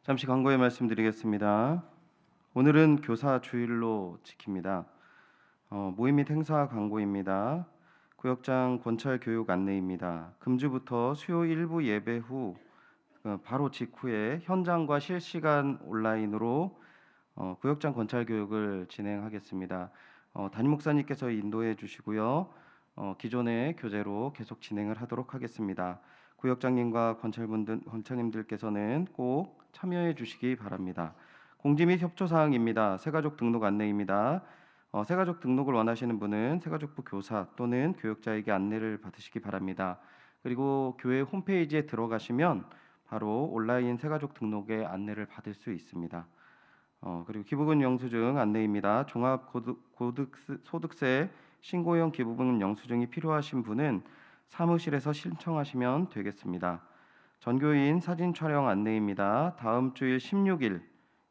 잠시 광고의 말씀드리겠습니다. 오늘은 교사 주일로 지킵니다. 모임 및 행사 광고입니다. 구역장 권찰 교육 안내입니다. 금주부터 수요 일부 예배 후 바로 직후에 현장과 실시간 온라인으로 구역장 권찰 교육을 진행하겠습니다. 담임 목사님께서 인도해 주시고요. 기존의 교재로 계속 진행을 하도록 하겠습니다. 구역장님과 권찰님들께서는 꼭 참여해 주시기 바랍니다. 공지 및 협조 사항입니다. 새가족 등록 안내입니다. 새가족 등록을 원하시는 분은 새가족부 교사 또는 교역자에게 안내를 받으시기 바랍니다. 그리고 교회 홈페이지에 들어가시면 바로 온라인 새가족 등록의 안내를 받을 수 있습니다. 그리고 기부금 영수증 안내입니다. 종합소득세 신고형 기부금 영수증이 필요하신 분은 사무실에서 신청하시면 되겠습니다. 전교인 사진 촬영 안내입니다. 다음 주일 16일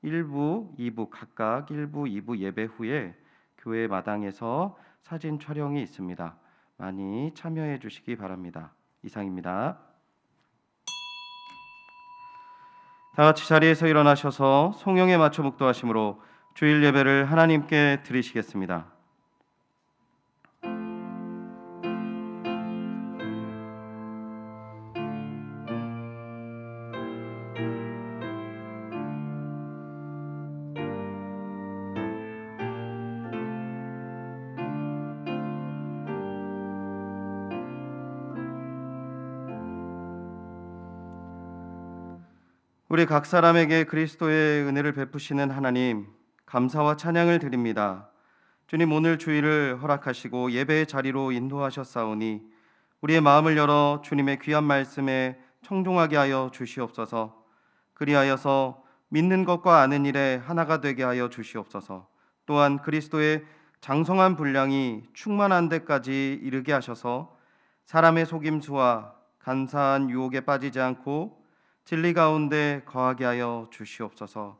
1부, 2부 각각 1부, 2부 예배 후에 교회 마당에서 사진 촬영이 있습니다. 많이 참여해 주시기 바랍니다. 이상입니다. 다 같이 자리에서 일어나셔서 송영에 맞춰 묵도하심으로 주일 예배를 하나님께 드리시겠습니다. 우리 각 사람에게 그리스도의 은혜를 베푸시는 하나님, 감사와 찬양을 드립니다. 주님, 오늘 주일을 허락하시고 예배의 자리로 인도하셨사오니 우리의 마음을 열어 주님의 귀한 말씀에 청종하게 하여 주시옵소서. 그리하여서 믿는 것과 아는 일에 하나가 되게 하여 주시옵소서. 또한 그리스도의 장성한 분량이 충만한 데까지 이르게 하셔서 사람의 속임수와 간사한 유혹에 빠지지 않고 진리 가운데 거하게 하여 주시옵소서.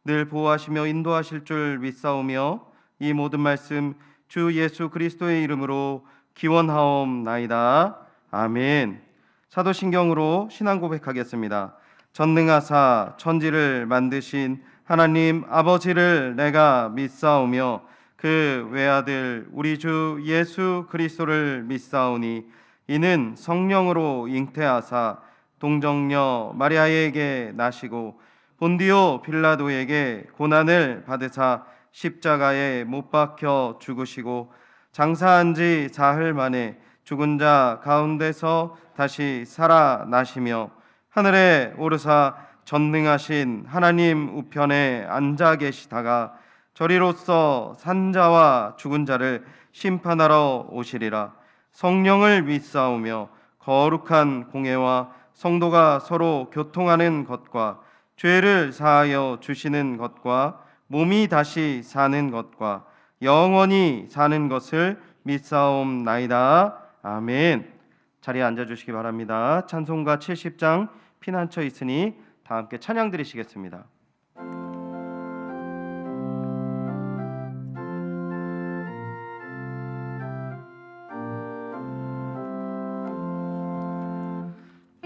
늘 보호하시며 인도하실 줄 믿사오며 이 모든 말씀 주 예수 그리스도의 이름으로 기원하옵나이다. 아멘. 사도신경으로 신앙 고백하겠습니다. 전능하사 천지를 만드신 하나님 아버지를 내가 믿사오며 그 외아들 우리 주 예수 그리스도를 믿사오니 이는 성령으로 잉태하사 동정녀 마리아에게 나시고 본디오 빌라도에게 고난을 받으사 십자가에 못 박혀 죽으시고 장사한 지 사흘 만에 죽은 자 가운데서 다시 살아나시며 하늘에 오르사 전능하신 하나님 우편에 앉아 계시다가 저리로서 산자와 죽은 자를 심판하러 오시리라. 성령을 믿사오며 거룩한 공회와 성도가 서로 교통하는 것과 죄를 사하여 주시는 것과 몸이 다시 사는 것과 영원히 사는 것을 믿사옵나이다. 아멘. 자리에 앉아주시기 바랍니다. 찬송가 70장 피난처 있으니 다 함께 찬양 드리시겠습니다.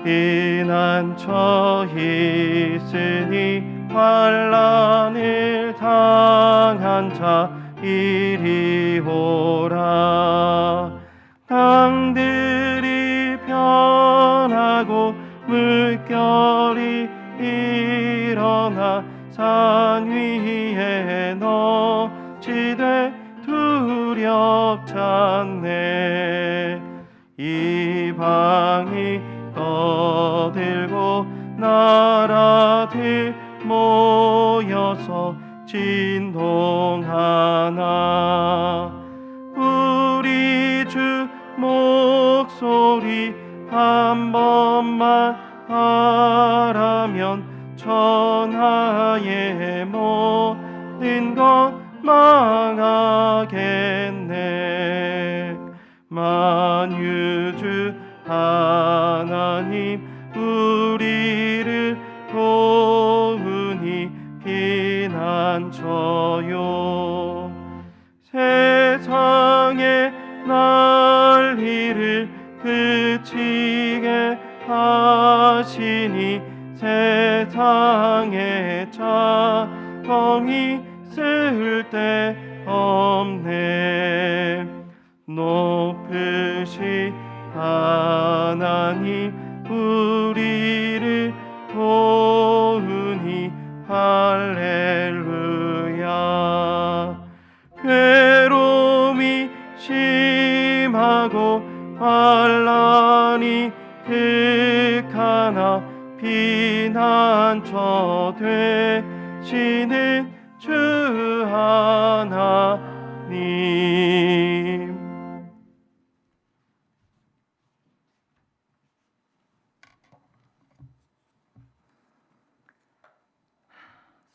피난처 있으니 환난을 당한 자 이리 오라. 땅들이 변하고 물결이 일어나 산 위에 넘치되 두렵잖네. 이방이 떠들고 나라들 모여서 진동하나. 우리 주 목소리 한 번만 바라면 천하의 모든 것 망하겠네. 만유주 하나님 우리를 도우니 피난처요. 세상의 난리를 그치게 하시니 세상에 자성이 쓸데없네. 높으신 하나님 우리를 도우니 할렐루야. 괴로움이 심하고 환난이 극하나 피난처 되시는 주 하나님.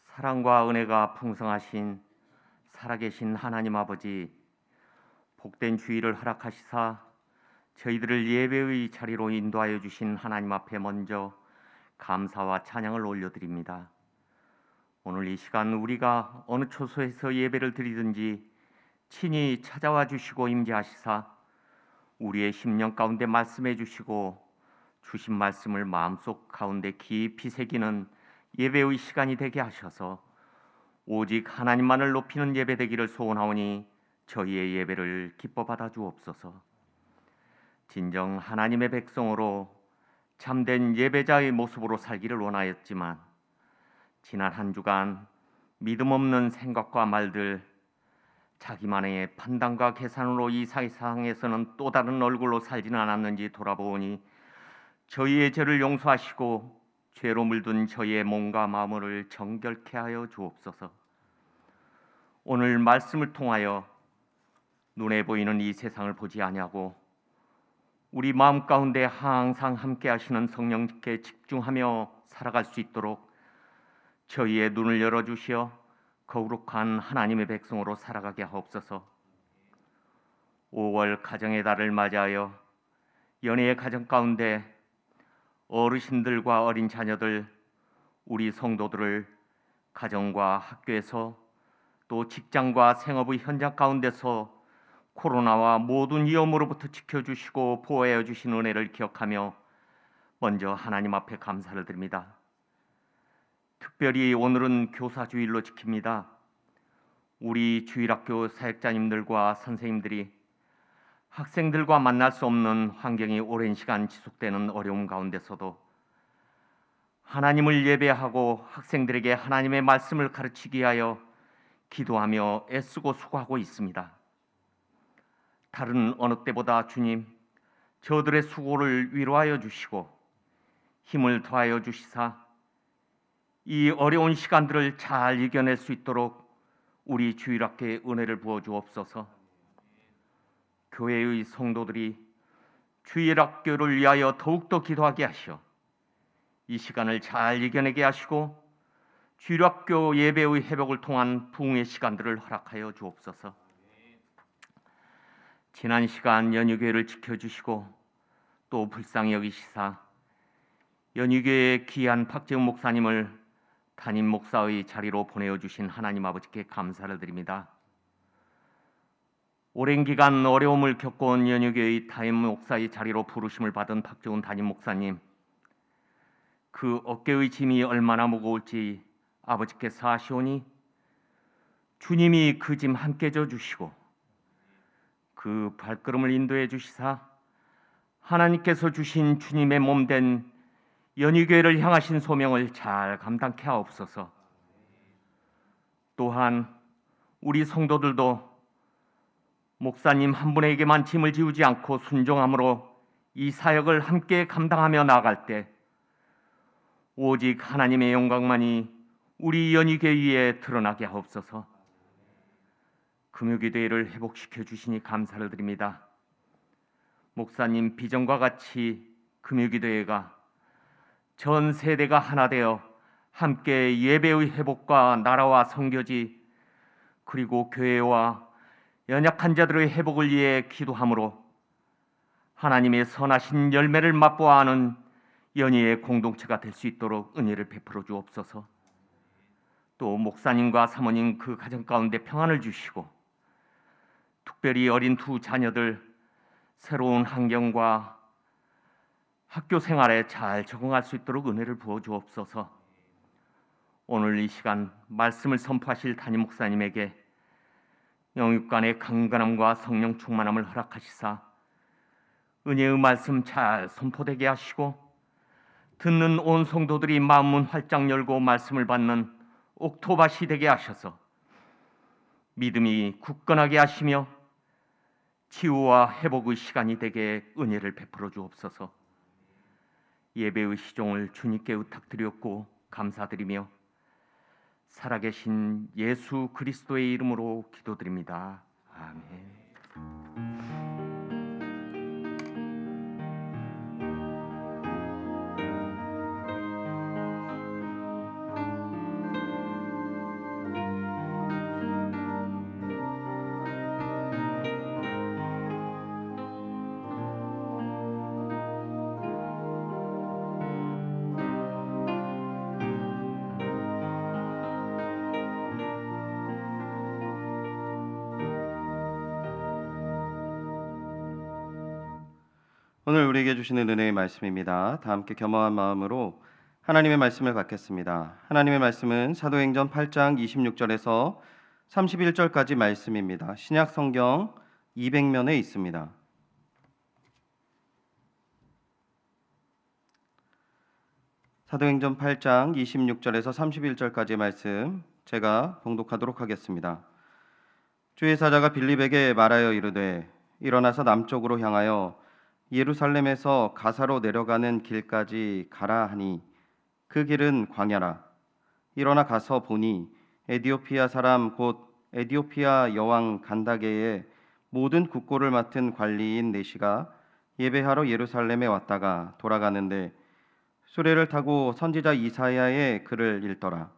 사랑과 은혜가 풍성하신 살아계신 하나님 아버지, 복된 주일을 허락하시사 저희들을 예배의 자리로 인도하여 주신 하나님 앞에 먼저 감사와 찬양을 올려드립니다. 오늘 이 시간 우리가 어느 초소에서 예배를 드리든지 친히 찾아와 주시고 임재하시사 우리의 심령 가운데 말씀해 주시고 주신 말씀을 마음속 가운데 깊이 새기는 예배의 시간이 되게 하셔서 오직 하나님만을 높이는 예배 되기를 소원하오니 저희의 예배를 기뻐 받아 주옵소서. 진정 하나님의 백성으로 참된 예배자의 모습으로 살기를 원하였지만 지난 한 주간 믿음 없는 생각과 말들, 자기만의 판단과 계산으로 이 세상에서는 또 다른 얼굴로 살지는 않았는지 돌아보니 저희의 죄를 용서하시고 죄로 물든 저희의 몸과 마음을 정결케 하여 주옵소서. 오늘 말씀을 통하여 눈에 보이는 이 세상을 보지 아니하고 우리 마음 가운데 항상 함께 하시는 성령께 집중하며 살아갈 수 있도록 저희의 눈을 열어주시어 거룩한 하나님의 백성으로 살아가게 하옵소서. 5월 가정의 달을 맞이하여 연예의 가정 가운데 어르신들과 어린 자녀들, 우리 성도들을 가정과 학교에서 또 직장과 생업의 현장 가운데서 코로나와 모든 위험으로부터 지켜주시고 보호하여 주신 은혜를 기억하며 먼저 하나님 앞에 감사를 드립니다. 특별히 오늘은 교사주일로 지킵니다. 우리 주일학교 사역자님들과 선생님들이 학생들과 만날 수 없는 환경이 오랜 시간 지속되는 어려움 가운데서도 하나님을 예배하고 학생들에게 하나님의 말씀을 가르치기 위하여 기도하며 애쓰고 수고하고 있습니다. 다른 어느 때보다 주님, 저들의 수고를 위로하여 주시고 힘을 더하여 주시사 이 어려운 시간들을 잘 이겨낼 수 있도록 우리 주일학교에 은혜를 부어 주옵소서. 교회의 성도들이 주일학교를 위하여 더욱더 기도하게 하시어 이 시간을 잘 이겨내게 하시고 주일학교 예배의 회복을 통한 부흥의 시간들을 허락하여 주옵소서. 지난 시간 연희교회를 지켜주시고 또 불쌍히 여기시사 연희교회의 귀한 박재훈 목사님을 담임 목사의 자리로 보내어주신 하나님 아버지께 감사를 드립니다. 오랜 기간 어려움을 겪어온 연희교회의 담임 목사의 자리로 부르심을 받은 박재훈 담임 목사님, 그 어깨의 짐이 얼마나 무거울지 아버지께서 아시오니 주님이 그 짐 함께 져주시고 그 발걸음을 인도해 주시사 하나님께서 주신 주님의 몸된 연희교회를 향하신 소명을 잘 감당케 하옵소서. 또한 우리 성도들도 목사님 한 분에게만 짐을 지우지 않고 순종함으로 이 사역을 함께 감당하며 나아갈 때 오직 하나님의 영광만이 우리 연희교회 위에 드러나게 하옵소서. 금요기도회를 회복시켜 주시니 감사를 드립니다. 목사님 비전과 같이 금요기도회가 전 세대가 하나 되어 함께 예배의 회복과 나라와 선교지 그리고 교회와 연약한 자들의 회복을 위해 기도함으로 하나님의 선하신 열매를 맛보아 하는 연희의 공동체가 될 수 있도록 은혜를 베풀어 주옵소서. 또 목사님과 사모님 그 가정 가운데 평안을 주시고 특별히 어린 두 자녀들 새로운 환경과 학교 생활에 잘 적응할 수 있도록 은혜를 부어 주옵소서. 오늘 이 시간 말씀을 선포하실 담임 목사님에게 영육간의 강건함과 성령 충만함을 허락하시사 은혜의 말씀 잘 선포되게 하시고 듣는 온 성도들이 마음문 활짝 열고 말씀을 받는 옥토밭이 되게 하셔서 믿음이 굳건하게 하시며 치유와 회복의 시간이 되게 은혜를 베풀어 주옵소서. 예배의 시종을 주님께 의탁드렸고 감사드리며 살아계신 예수 그리스도의 이름으로 기도드립니다. 아멘. 오늘 우리에게 주시는 은혜의 말씀입니다. 다 함께 겸허한 마음으로 하나님의 말씀을 받겠습니다. 하나님의 말씀은 사도행전 8장 26절에서 31절까지 말씀입니다. 신약 성경 200면에 있습니다. 사도행전 8장 26절에서 31절까지 말씀 제가 봉독하도록 하겠습니다. 주의 사자가 빌립에게 말하여 이르되 일어나서 남쪽으로 향하여 예루살렘에서 가사로 내려가는 길까지 가라 하니 그 길은 광야라. 일어나 가서 보니 에디오피아 사람 곧 에디오피아 여왕 간다게의 모든 국고를 맡은 관리인 내시가 예배하러 예루살렘에 왔다가 돌아가는데 수레를 타고 선지자 이사야의 글을 읽더라.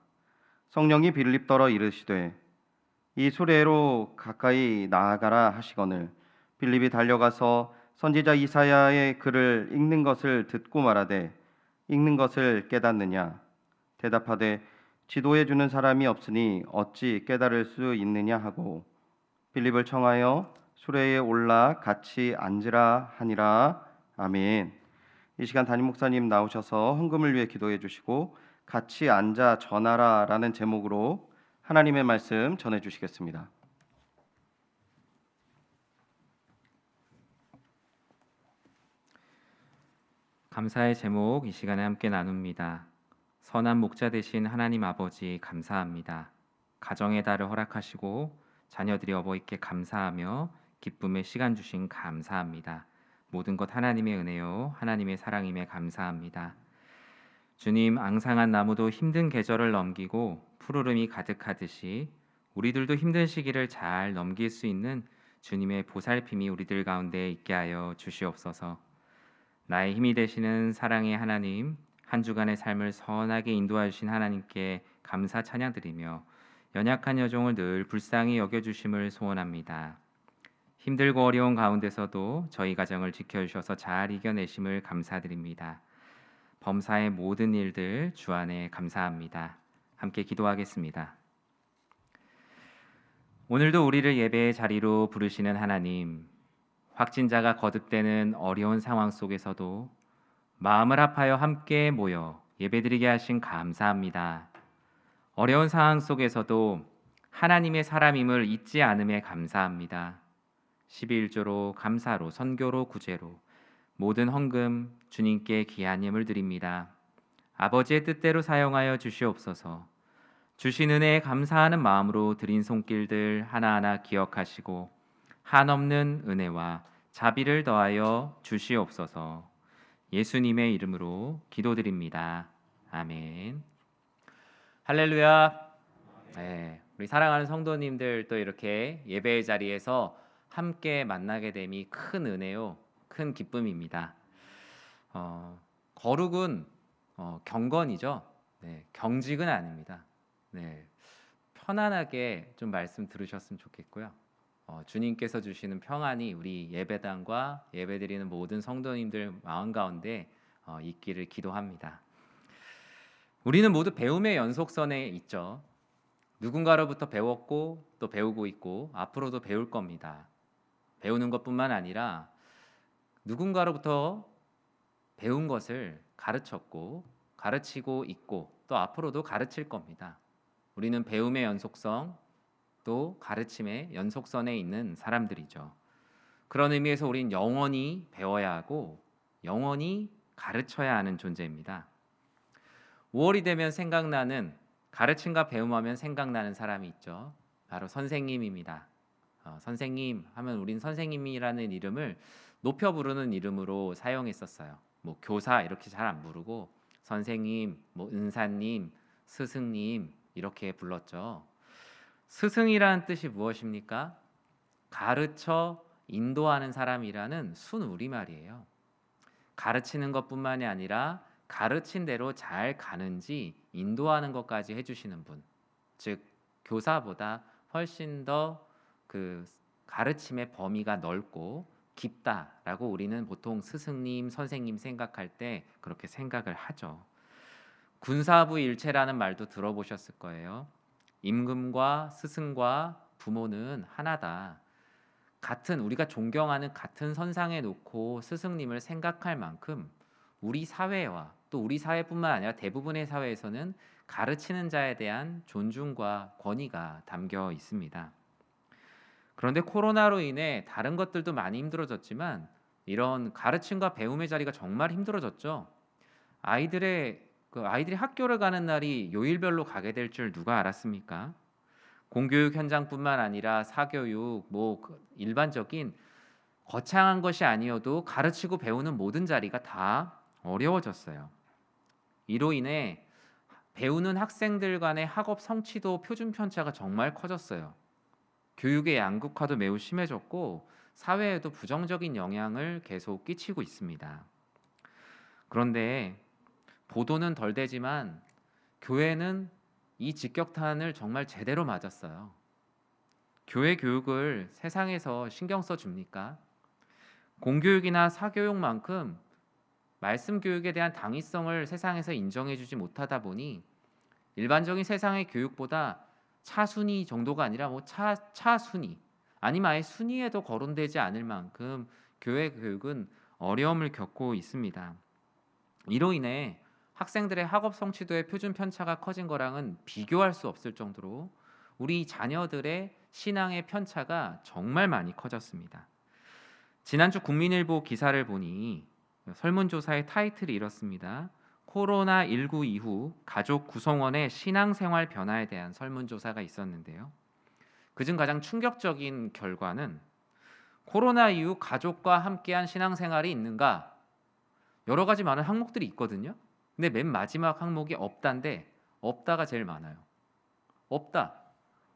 성령이 빌립더러 이르시되 이 수레로 가까이 나아가라 하시거늘 빌립이 달려가서 선지자 이사야의 글을 읽는 것을 듣고 말하되 읽는 것을 깨닫느냐 대답하되 지도해 주는 사람이 없으니 어찌 깨달을 수 있느냐 하고 빌립을 청하여 수레에 올라 같이 앉으라 하니라. 아멘. 이 시간 담임 목사님 나오셔서 헌금을 위해 기도해 주시고 같이 앉아 전하라라는 제목으로 하나님의 말씀 전해 주시겠습니다. 감사의 제목 이 시간에 함께 나눕니다. 선한 목자 되신 하나님 아버지 감사합니다. 가정의 달을 허락하시고 자녀들이 어버이께 감사하며 기쁨의 시간 주신 감사합니다. 모든 것 하나님의 은혜요 하나님의 사랑임에 감사합니다. 주님, 앙상한 나무도 힘든 계절을 넘기고 푸르름이 가득하듯이 우리들도 힘든 시기를 잘 넘길 수 있는 주님의 보살핌이 우리들 가운데 있게 하여 주시옵소서. 나의 힘이 되시는 사랑의 하나님, 한 주간의 삶을 선하게 인도하여 주신 하나님께 감사 찬양드리며 연약한 여종을 늘 불쌍히 여겨주심을 소원합니다. 힘들고 어려운 가운데서도 저희 가정을 지켜주셔서 잘 이겨내심을 감사드립니다. 범사의 모든 일들 주 안에 감사합니다. 함께 기도하겠습니다. 오늘도 우리를 예배의 자리로 부르시는 하나님, 확진자가 거듭되는 어려운 상황 속에서도 마음을 합하여 함께 모여 예배드리게 하신 감사합니다. 어려운 상황 속에서도 하나님의 사람임을 잊지 않음에 감사합니다. 11조로 감사로 선교로 구제로 모든 헌금 주님께 귀한 예물 드립니다. 아버지의 뜻대로 사용하여 주시옵소서. 주신 은혜에 감사하는 마음으로 드린 손길들 하나하나 기억하시고 한없는 은혜와 자비를 더하여 주시옵소서. 예수님의 이름으로 기도드립니다. 아멘. 할렐루야. 네, 우리 사랑하는 성도님들 또 이렇게 예배의 자리에서 함께 만나게 됨이 큰 은혜요, 큰 기쁨입니다. 거룩은 경건이죠. 네, 경직은 아닙니다. 네, 편안하게 좀 말씀 들으셨으면 좋겠고요. 주님께서 주시는 평안이 우리 예배당과 예배드리는 모든 성도님들 마음 가운데 있기를 기도합니다. 우리는 모두 배움의 연속선에 있죠. 누군가로부터 배웠고 또 배우고 있고 앞으로도 배울 겁니다. 배우는 것뿐만 아니라 누군가로부터 배운 것을 가르쳤고 가르치고 있고 또 앞으로도 가르칠 겁니다. 우리는 배움의 연속성 또 가르침의 연속선에 있는 사람들이죠. 그런 의미에서 우린 영원히 배워야 하고 영원히 가르쳐야 하는 존재입니다. 5월이 되면 생각나는 가르침과 배움하면 생각나는 사람이 있죠. 바로 선생님입니다. 선생님 하면 우린 선생님이라는 이름을 높여 부르는 이름으로 사용했었어요. 뭐 교사 이렇게 잘 안 부르고 선생님, 뭐 은사님, 스승님 이렇게 불렀죠. 스승이라는 뜻이 무엇입니까? 가르쳐 인도하는 사람이라는 순 우리말이에요. 가르치는 것뿐만이 아니라 가르친 대로 잘 가는지 인도하는 것까지 해주시는 분, 즉 교사보다 훨씬 더 그 가르침의 범위가 넓고 깊다라고 우리는 보통 스승님, 선생님 생각할 때 그렇게 생각을 하죠. 군사부 일체라는 말도 들어보셨을 거예요. 임금과 스승과 부모는 하나다. 같은 우리가 존경하는 같은 선상에 놓고 스승님을 생각할 만큼 우리 사회와 또 우리 사회뿐만 아니라 대부분의 사회에서는 가르치는 자에 대한 존중과 권위가 담겨 있습니다. 그런데 코로나로 인해 다른 것들도 많이 힘들어졌지만 이런 가르침과 배움의 자리가 정말 힘들어졌죠. 아이들이 학교를 가는 날이 요일별로 가게 될 줄 누가 알았습니까? 공교육 현장뿐만 아니라 사교육, 일반적인 거창한 것이 아니어도 가르치고 배우는 모든 자리가 다 어려워졌어요. 이로 인해 배우는 학생들 간의 학업 성취도 표준 편차가 정말 커졌어요. 교육의 양극화도 매우 심해졌고 사회에도 부정적인 영향을 계속 끼치고 있습니다. 그런데 보도는 덜 되지만 교회는 이 직격탄을 정말 제대로 맞았어요. 교회 교육을 세상에서 신경 써 줍니까? 공교육이나 사교육만큼 말씀 교육에 대한 당위성을 세상에서 인정해 주지 못하다 보니 일반적인 세상의 교육보다 차순위 정도가 아니라 차순위 아니면 아예 순위에도 거론되지 않을 만큼 교회 교육은 어려움을 겪고 있습니다. 이로 인해 학생들의 학업 성취도의 표준 편차가 커진 거랑은 비교할 수 없을 정도로 우리 자녀들의 신앙의 편차가 정말 많이 커졌습니다. 지난주 국민일보 기사를 보니 설문조사의 타이틀이 이렇습니다. 코로나19 이후 가족 구성원의 신앙생활 변화에 대한 설문조사가 있었는데요. 그중 가장 충격적인 결과는 코로나 이후 가족과 함께한 신앙생활이 있는가? 여러 가지 많은 항목들이 있거든요. 근데 맨 마지막 항목이 없다인데 없다가 제일 많아요. 없다.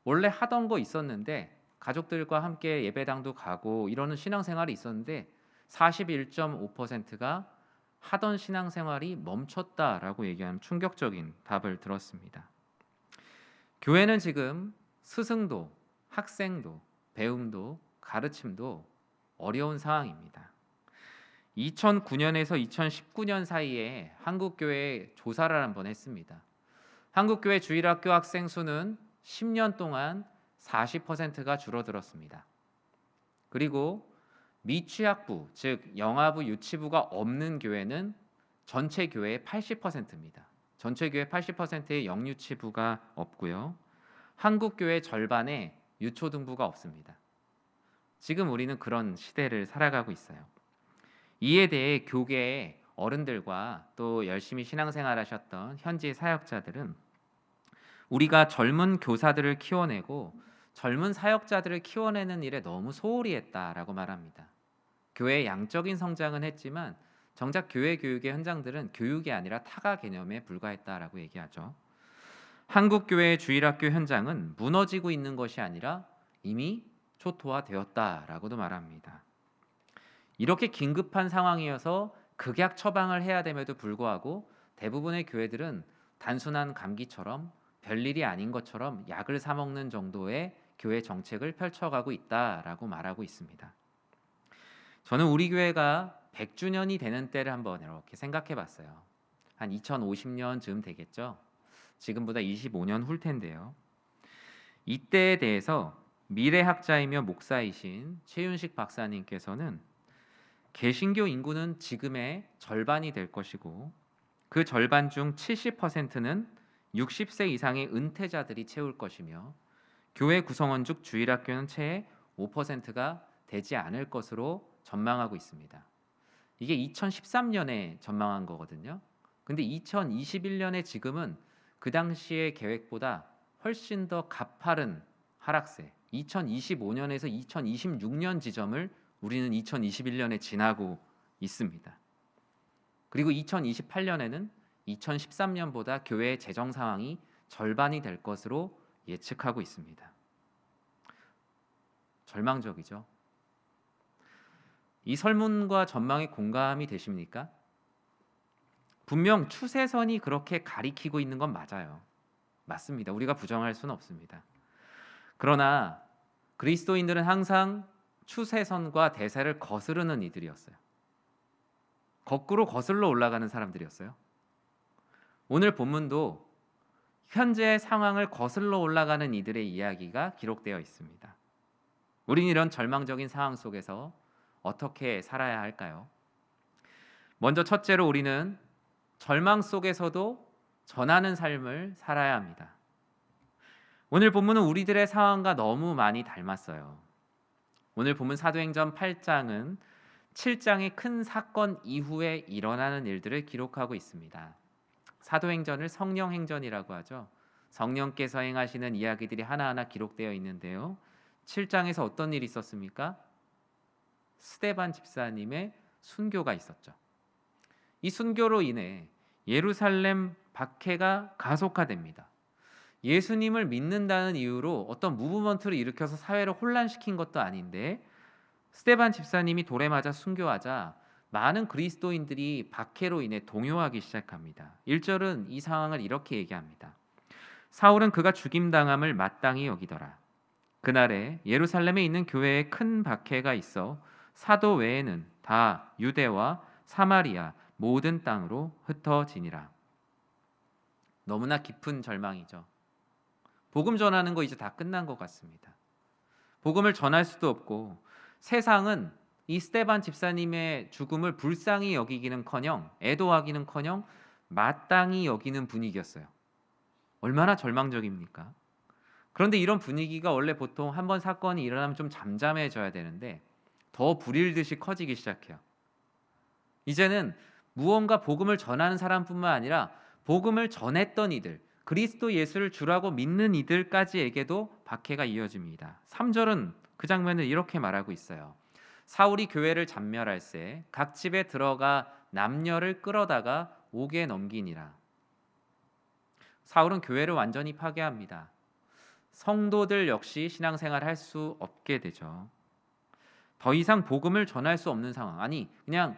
원래 하던 거 있었는데 가족들과 함께 예배당도 가고 이러는 신앙생활이 있었는데 41.5%가 하던 신앙생활이 멈췄다라고 얘기하는 충격적인 답을 들었습니다. 교회는 지금 스승도, 학생도, 배움도, 가르침도 어려운 상황입니다. 2009년에서 2019년 사이에 한국교회에 조사를 한번 했습니다. 한국교회 주일학교 학생 수는 10년 동안 40%가 줄어들었습니다. 그리고 미취학부, 즉 영아부, 유치부가 없는 교회는 전체 교회의 80%입니다. 전체 교회 80%의 영유치부가 없고요. 한국교회 절반에 유초등부가 없습니다. 지금 우리는 그런 시대를 살아가고 있어요. 이에 대해 교계의 어른들과 또 열심히 신앙생활하셨던 현지 사역자들은 우리가 젊은 교사들을 키워내고 젊은 사역자들을 키워내는 일에 너무 소홀히 했다라고 말합니다. 교회의 양적인 성장은 했지만 정작 교회 교육의 현장들은 교육이 아니라 타가 개념에 불과했다라고 얘기하죠. 한국 교회의 주일학교 현장은 무너지고 있는 것이 아니라 이미 초토화되었다라고도 말합니다. 이렇게 긴급한 상황이어서 극약 처방을 해야 됨에도 불구하고 대부분의 교회들은 단순한 감기처럼 별일이 아닌 것처럼 약을 사 먹는 정도의 교회 정책을 펼쳐가고 있다라고 말하고 있습니다. 저는 우리 교회가 100주년이 되는 때를 한번 이렇게 생각해 봤어요. 한 2050년쯤 되겠죠. 지금보다 25년 후 텐데요. 이때에 대해서 미래학자이며 목사이신 최윤식 박사님께서는 개신교 인구는 지금의 절반이 될 것이고 그 절반 중 70%는 60세 이상의 은퇴자들이 채울 것이며 교회 구성원 중 주일학교는 채 5%가 되지 않을 것으로 전망하고 있습니다. 이게 2013년에 전망한 거거든요. 근데 2021년에 지금은 그 당시의 계획보다 훨씬 더 가파른 하락세, 2025년에서 2026년 지점을 우리는 2021년에 지나고 있습니다. 그리고 2028년에는 2013년보다 교회의 재정 상황이 절반이 될 것으로 예측하고 있습니다. 절망적이죠. 이 설문과 전망에 공감이 되십니까? 분명 추세선이 그렇게 가리키고 있는 건 맞아요. 맞습니다. 우리가 부정할 수는 없습니다. 그러나 그리스도인들은 항상 추세선과 대세를 거스르는 이들이었어요. 거꾸로 거슬러 올라가는 사람들이었어요. 오늘 본문도 현재의 상황을 거슬러 올라가는 이들의 이야기가 기록되어 있습니다. 우린 이런 절망적인 상황 속에서 어떻게 살아야 할까요? 먼저 첫째로 우리는 절망 속에서도 전하는 삶을 살아야 합니다. 오늘 본문은 우리들의 상황과 너무 많이 닮았어요. 오늘 본문 사도행전 8장은 7장의 큰 사건 이후에 일어나는 일들을 기록하고 있습니다. 사도행전을 성령행전이라고 하죠. 성령께서 행하시는 이야기들이 하나하나 기록되어 있는데요. 7장에서 어떤 일이 있었습니까? 스데반 집사님의 순교가 있었죠. 이 순교로 인해 예루살렘 박해가 가속화됩니다. 예수님을 믿는다는 이유로 어떤 무브먼트를 일으켜서 사회를 혼란시킨 것도 아닌데 스데반 집사님이 돌에 맞아 순교하자 많은 그리스도인들이 박해로 인해 동요하기 시작합니다. 1절은 이 상황을 이렇게 얘기합니다. 사울은 그가 죽임당함을 마땅히 여기더라. 그날에 예루살렘에 있는 교회에 큰 박해가 있어 사도 외에는 다 유대와 사마리아 모든 땅으로 흩어지니라. 너무나 깊은 절망이죠. 복음 전하는 거 이제 다 끝난 것 같습니다. 복음을 전할 수도 없고 세상은 이 스데반 집사님의 죽음을 불쌍히 여기기는커녕 애도하기는커녕 마땅히 여기는 분위기였어요. 얼마나 절망적입니까? 그런데 이런 분위기가 원래 보통 한번 사건이 일어나면 좀 잠잠해져야 되는데 더 불일듯이 커지기 시작해요. 이제는 무언가 복음을 전하는 사람뿐만 아니라 복음을 전했던 이들, 그리스도 예수를 주라고 믿는 이들까지에게도 박해가 이어집니다. 3절은 그 장면을 이렇게 말하고 있어요. 사울이 교회를 잔멸할세 각 집에 들어가 남녀를 끌어다가 옥에 넘기니라. 사울은 교회를 완전히 파괴합니다. 성도들 역시 신앙생활을 할 수 없게 되죠. 더 이상 복음을 전할 수 없는 상황, 아니 그냥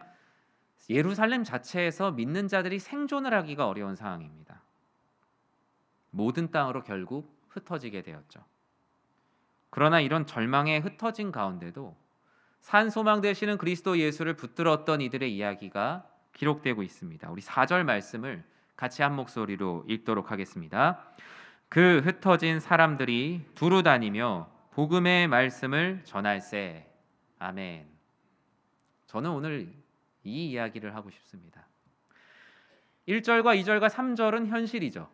예루살렘 자체에서 믿는 자들이 생존을 하기가 어려운 상황입니다. 모든 땅으로 결국 흩어지게 되었죠. 그러나 이런 절망에 흩어진 가운데도 산소망 되시는 그리스도 예수를 붙들었던 이들의 이야기가 기록되고 있습니다. 우리 4절 말씀을 같이 한 목소리로 읽도록 하겠습니다. 그 흩어진 사람들이 두루 다니며 복음의 말씀을 전할세. 아멘. 저는 오늘 이 이야기를 하고 싶습니다. 1절과 2절과 3절은 현실이죠.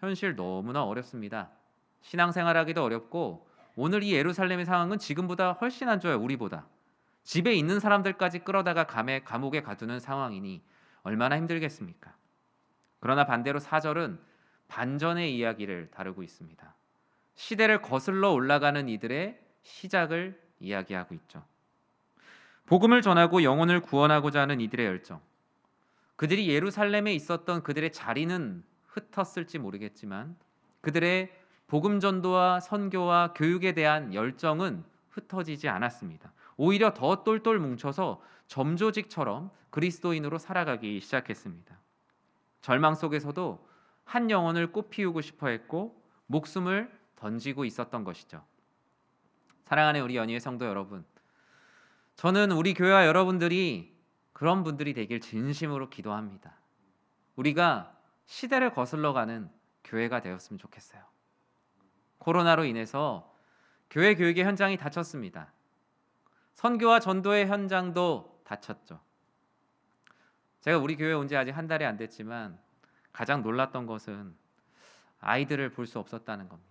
현실 너무나 어렵습니다. 신앙생활하기도 어렵고 오늘 이 예루살렘의 상황은 지금보다 훨씬 안 좋아요. 우리보다. 집에 있는 사람들까지 끌어다가 감옥에 가두는 상황이니 얼마나 힘들겠습니까? 그러나 반대로 4절은 반전의 이야기를 다루고 있습니다. 시대를 거슬러 올라가는 이들의 시작을 이야기하고 있죠. 복음을 전하고 영혼을 구원하고자 하는 이들의 열정. 그들이 예루살렘에 있었던 그들의 자리는 흩었을지 모르겠지만 그들의 복음 전도와 선교와 교육에 대한 열정은 흩어지지 않았습니다. 오히려 더 똘똘 뭉쳐서 점조직처럼 그리스도인으로 살아가기 시작했습니다. 절망 속에서도 한 영혼을 꽃피우고 싶어 했고 목숨을 던지고 있었던 것이죠. 사랑하는 우리 연희의 성도 여러분, 저는 우리 교회와 여러분들이 그런 분들이 되길 진심으로 기도합니다. 우리가 시대를 거슬러가는 교회가 되었으면 좋겠어요. 코로나로 인해서 교회 교육의 현장이 닫혔습니다. 선교와 전도의 현장도 다쳤죠. 제가 우리 교회 온 지 아직 한 달이 안 됐지만 가장 놀랐던 것은 아이들을 볼 수 없었다는 겁니다.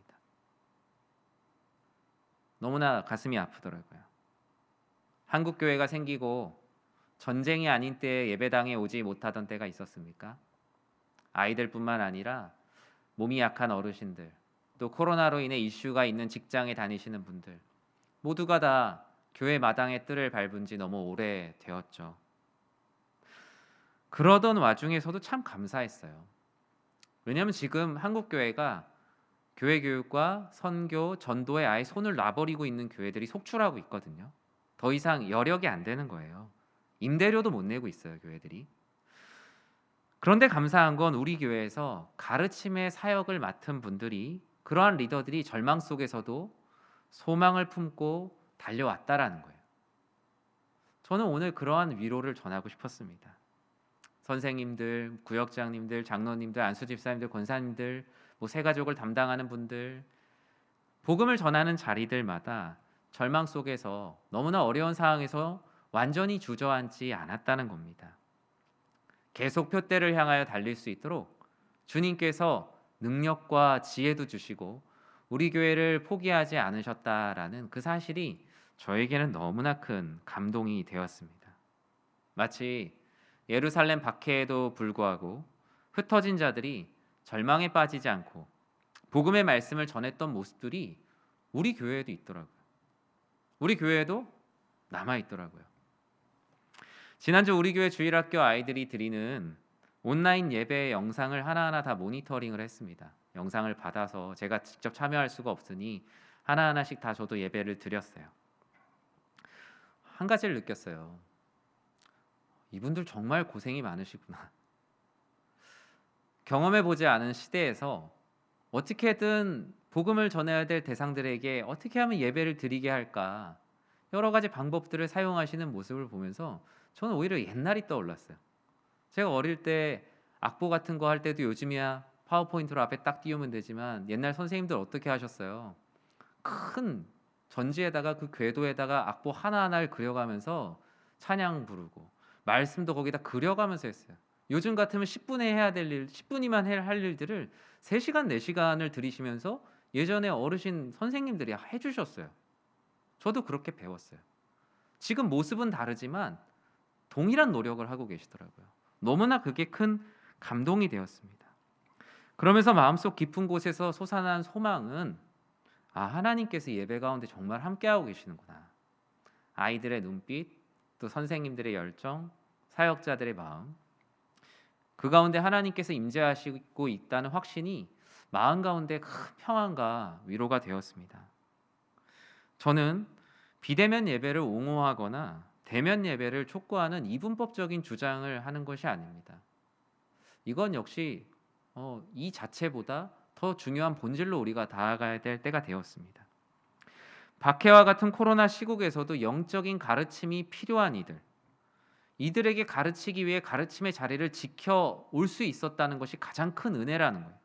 너무나 가슴이 아프더라고요. 한국 교회가 생기고 전쟁이 아닌 때에 예배당에 오지 못하던 때가 있었습니까? 아이들뿐만 아니라 몸이 약한 어르신들, 또 코로나로 인해 이슈가 있는 직장에 다니시는 분들 모두가 다 교회 마당의 뜰을 밟은 지 너무 오래 되었죠. 그러던 와중에서도 참 감사했어요. 왜냐하면 지금 한국 교회가 교회 교육과 선교, 전도에 아예 손을 놔버리고 있는 교회들이 속출하고 있거든요. 더 이상 여력이 안 되는 거예요. 임대료도 못 내고 있어요, 교회들이. 그런데 감사한 건 우리 교회에서 가르침의 사역을 맡은 분들이, 그러한 리더들이 절망 속에서도 소망을 품고 달려왔다라는 거예요. 저는 오늘 그러한 위로를 전하고 싶었습니다. 선생님들, 구역장님들, 장로님들, 안수집사님들, 권사님들, 새가족을 담당하는 분들, 복음을 전하는 자리들마다 절망 속에서 너무나 어려운 상황에서 완전히 주저앉지 않았다는 겁니다. 계속 표대를 향하여 달릴 수 있도록 주님께서 능력과 지혜도 주시고 우리 교회를 포기하지 않으셨다라는 그 사실이 저에게는 너무나 큰 감동이 되었습니다. 마치 예루살렘 박해에도 불구하고 흩어진 자들이 절망에 빠지지 않고 복음의 말씀을 전했던 모습들이 우리 교회에도 있더라고요. 우리 교회에도 남아 있더라고요. 지난주 우리 교회 주일학교 아이들이 드리는 온라인 예배 영상을 하나하나 다 모니터링을 했습니다. 영상을 받아서 제가 직접 참여할 수가 없으니 하나하나씩 다 저도 예배를 드렸어요. 한 가지를 느꼈어요. 이분들 정말 고생이 많으시구나. 경험해보지 않은 시대에서 어떻게든 복음을 전해야 될 대상들에게 어떻게 하면 예배를 드리게 할까, 여러 가지 방법들을 사용하시는 모습을 보면서 저는 오히려 옛날이 떠올랐어요. 제가 어릴 때 악보 같은 거 할 때도 요즘이야 파워포인트로 앞에 딱 띄우면 되지만 옛날 선생님들 어떻게 하셨어요? 큰 전지에다가 그 궤도에다가 악보 하나하나를 그려가면서 찬양 부르고 말씀도 거기다 그려가면서 했어요. 요즘 같으면 10분에 해야 될 일, 10분이면 할 일들을 3시간, 4시간을 들이시면서 예전에 어르신 선생님들이 해주셨어요. 저도 그렇게 배웠어요. 지금 모습은 다르지만 동일한 노력을 하고 계시더라고요. 너무나 그게 큰 감동이 되었습니다. 그러면서 마음속 깊은 곳에서 솟아난 소망은 하나님께서 예배 가운데 정말 함께하고 계시는구나. 아이들의 눈빛, 또 선생님들의 열정, 사역자들의 마음, 그 가운데 하나님께서 임재하시고 있다는 확신이 마음 가운데 큰 평안과 위로가 되었습니다. 저는 비대면 예배를 옹호하거나 대면 예배를 촉구하는 이분법적인 주장을 하는 것이 아닙니다. 이건 역시 이 자체보다 더 중요한 본질로 우리가 나아가야 될 때가 되었습니다. 박해와 같은 코로나 시국에서도 영적인 가르침이 필요한 이들에게 가르치기 위해 가르침의 자리를 지켜올 수 있었다는 것이 가장 큰 은혜라는 거예요.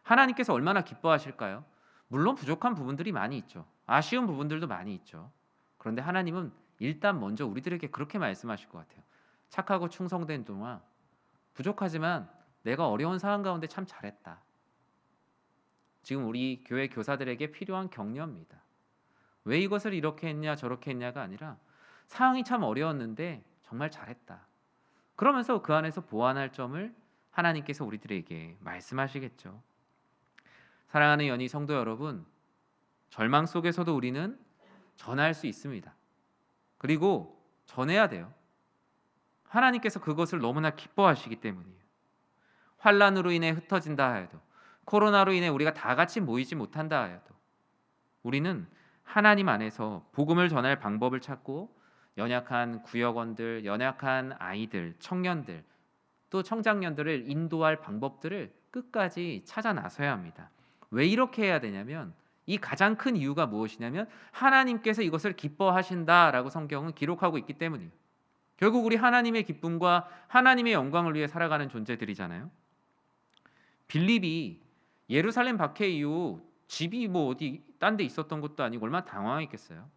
하나님께서 얼마나 기뻐하실까요? 물론 부족한 부분들이 많이 있죠. 아쉬운 부분들도 많이 있죠. 그런데 하나님은 일단 먼저 우리들에게 그렇게 말씀하실 것 같아요. 착하고 충성된 동안 부족하지만 내가 어려운 상황 가운데 참 잘했다. 지금 우리 교회 교사들에게 필요한 격려입니다. 왜 이것을 이렇게 했냐 저렇게 했냐가 아니라 상황이 참 어려웠는데 정말 잘했다. 그러면서 그 안에서 보완할 점을 하나님께서 우리들에게 말씀하시겠죠. 사랑하는 연희 성도 여러분, 절망 속에서도 우리는 전할 수 있습니다. 그리고 전해야 돼요. 하나님께서 그것을 너무나 기뻐하시기 때문이에요. 환란으로 인해 흩어진다 하여도, 코로나로 인해 우리가 다 같이 모이지 못한다 하여도 우리는 하나님 안에서 복음을 전할 방법을 찾고 연약한 구역원들, 연약한 아이들, 청년들, 또 청장년들을 인도할 방법들을 끝까지 찾아 나서야 합니다. 왜 이렇게 해야 되냐면 이 가장 큰 이유가 무엇이냐면 하나님께서 이것을 기뻐하신다라고 성경은 기록하고 있기 때문이에요. 결국 우리 하나님의 기쁨과 하나님의 영광을 위해 살아가는 존재들이잖아요. 빌립이 예루살렘 박해 이후 집이 어디 딴 데 있었던 것도 아니고 얼마나 당황했겠어요.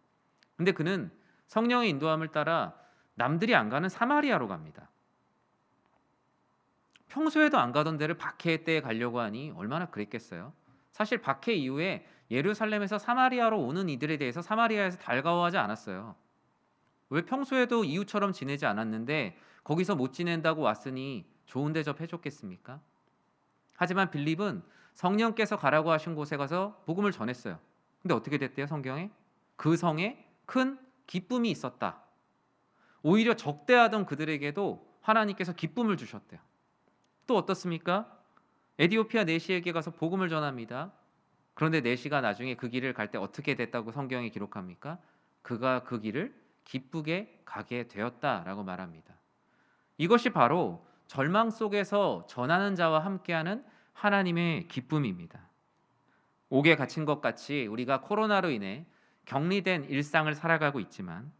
근데 그는 성령의 인도함을 따라 남들이 안 가는 사마리아로 갑니다. 평소에도 안 가던 데를 박해 때에 가려고 하니 얼마나 그랬겠어요. 사실 박해 이후에 예루살렘에서 사마리아로 오는 이들에 대해서 사마리아에서 달가워하지 않았어요. 왜 평소에도 이웃처럼 지내지 않았는데 거기서 못 지낸다고 왔으니 좋은 대접 해줬겠습니까? 하지만 빌립은 성령께서 가라고 하신 곳에 가서 복음을 전했어요. 근데 어떻게 됐대요, 성경에? 그 성에 큰 기쁨이 있었다. 오히려 적대하던 그들에게도 하나님께서 기쁨을 주셨대요. 또 어떻습니까? 에디오피아 내시에게 가서 복음을 전합니다. 그런데 내시가 나중에 그 길을 갈 때 어떻게 됐다고 성경에 기록합니까? 그가 그 길을 기쁘게 가게 되었다라고 말합니다. 이것이 바로 절망 속에서 전하는 자와 함께하는 하나님의 기쁨입니다. 옥에 갇힌 것 같이 우리가 코로나로 인해 격리된 일상을 살아가고 있지만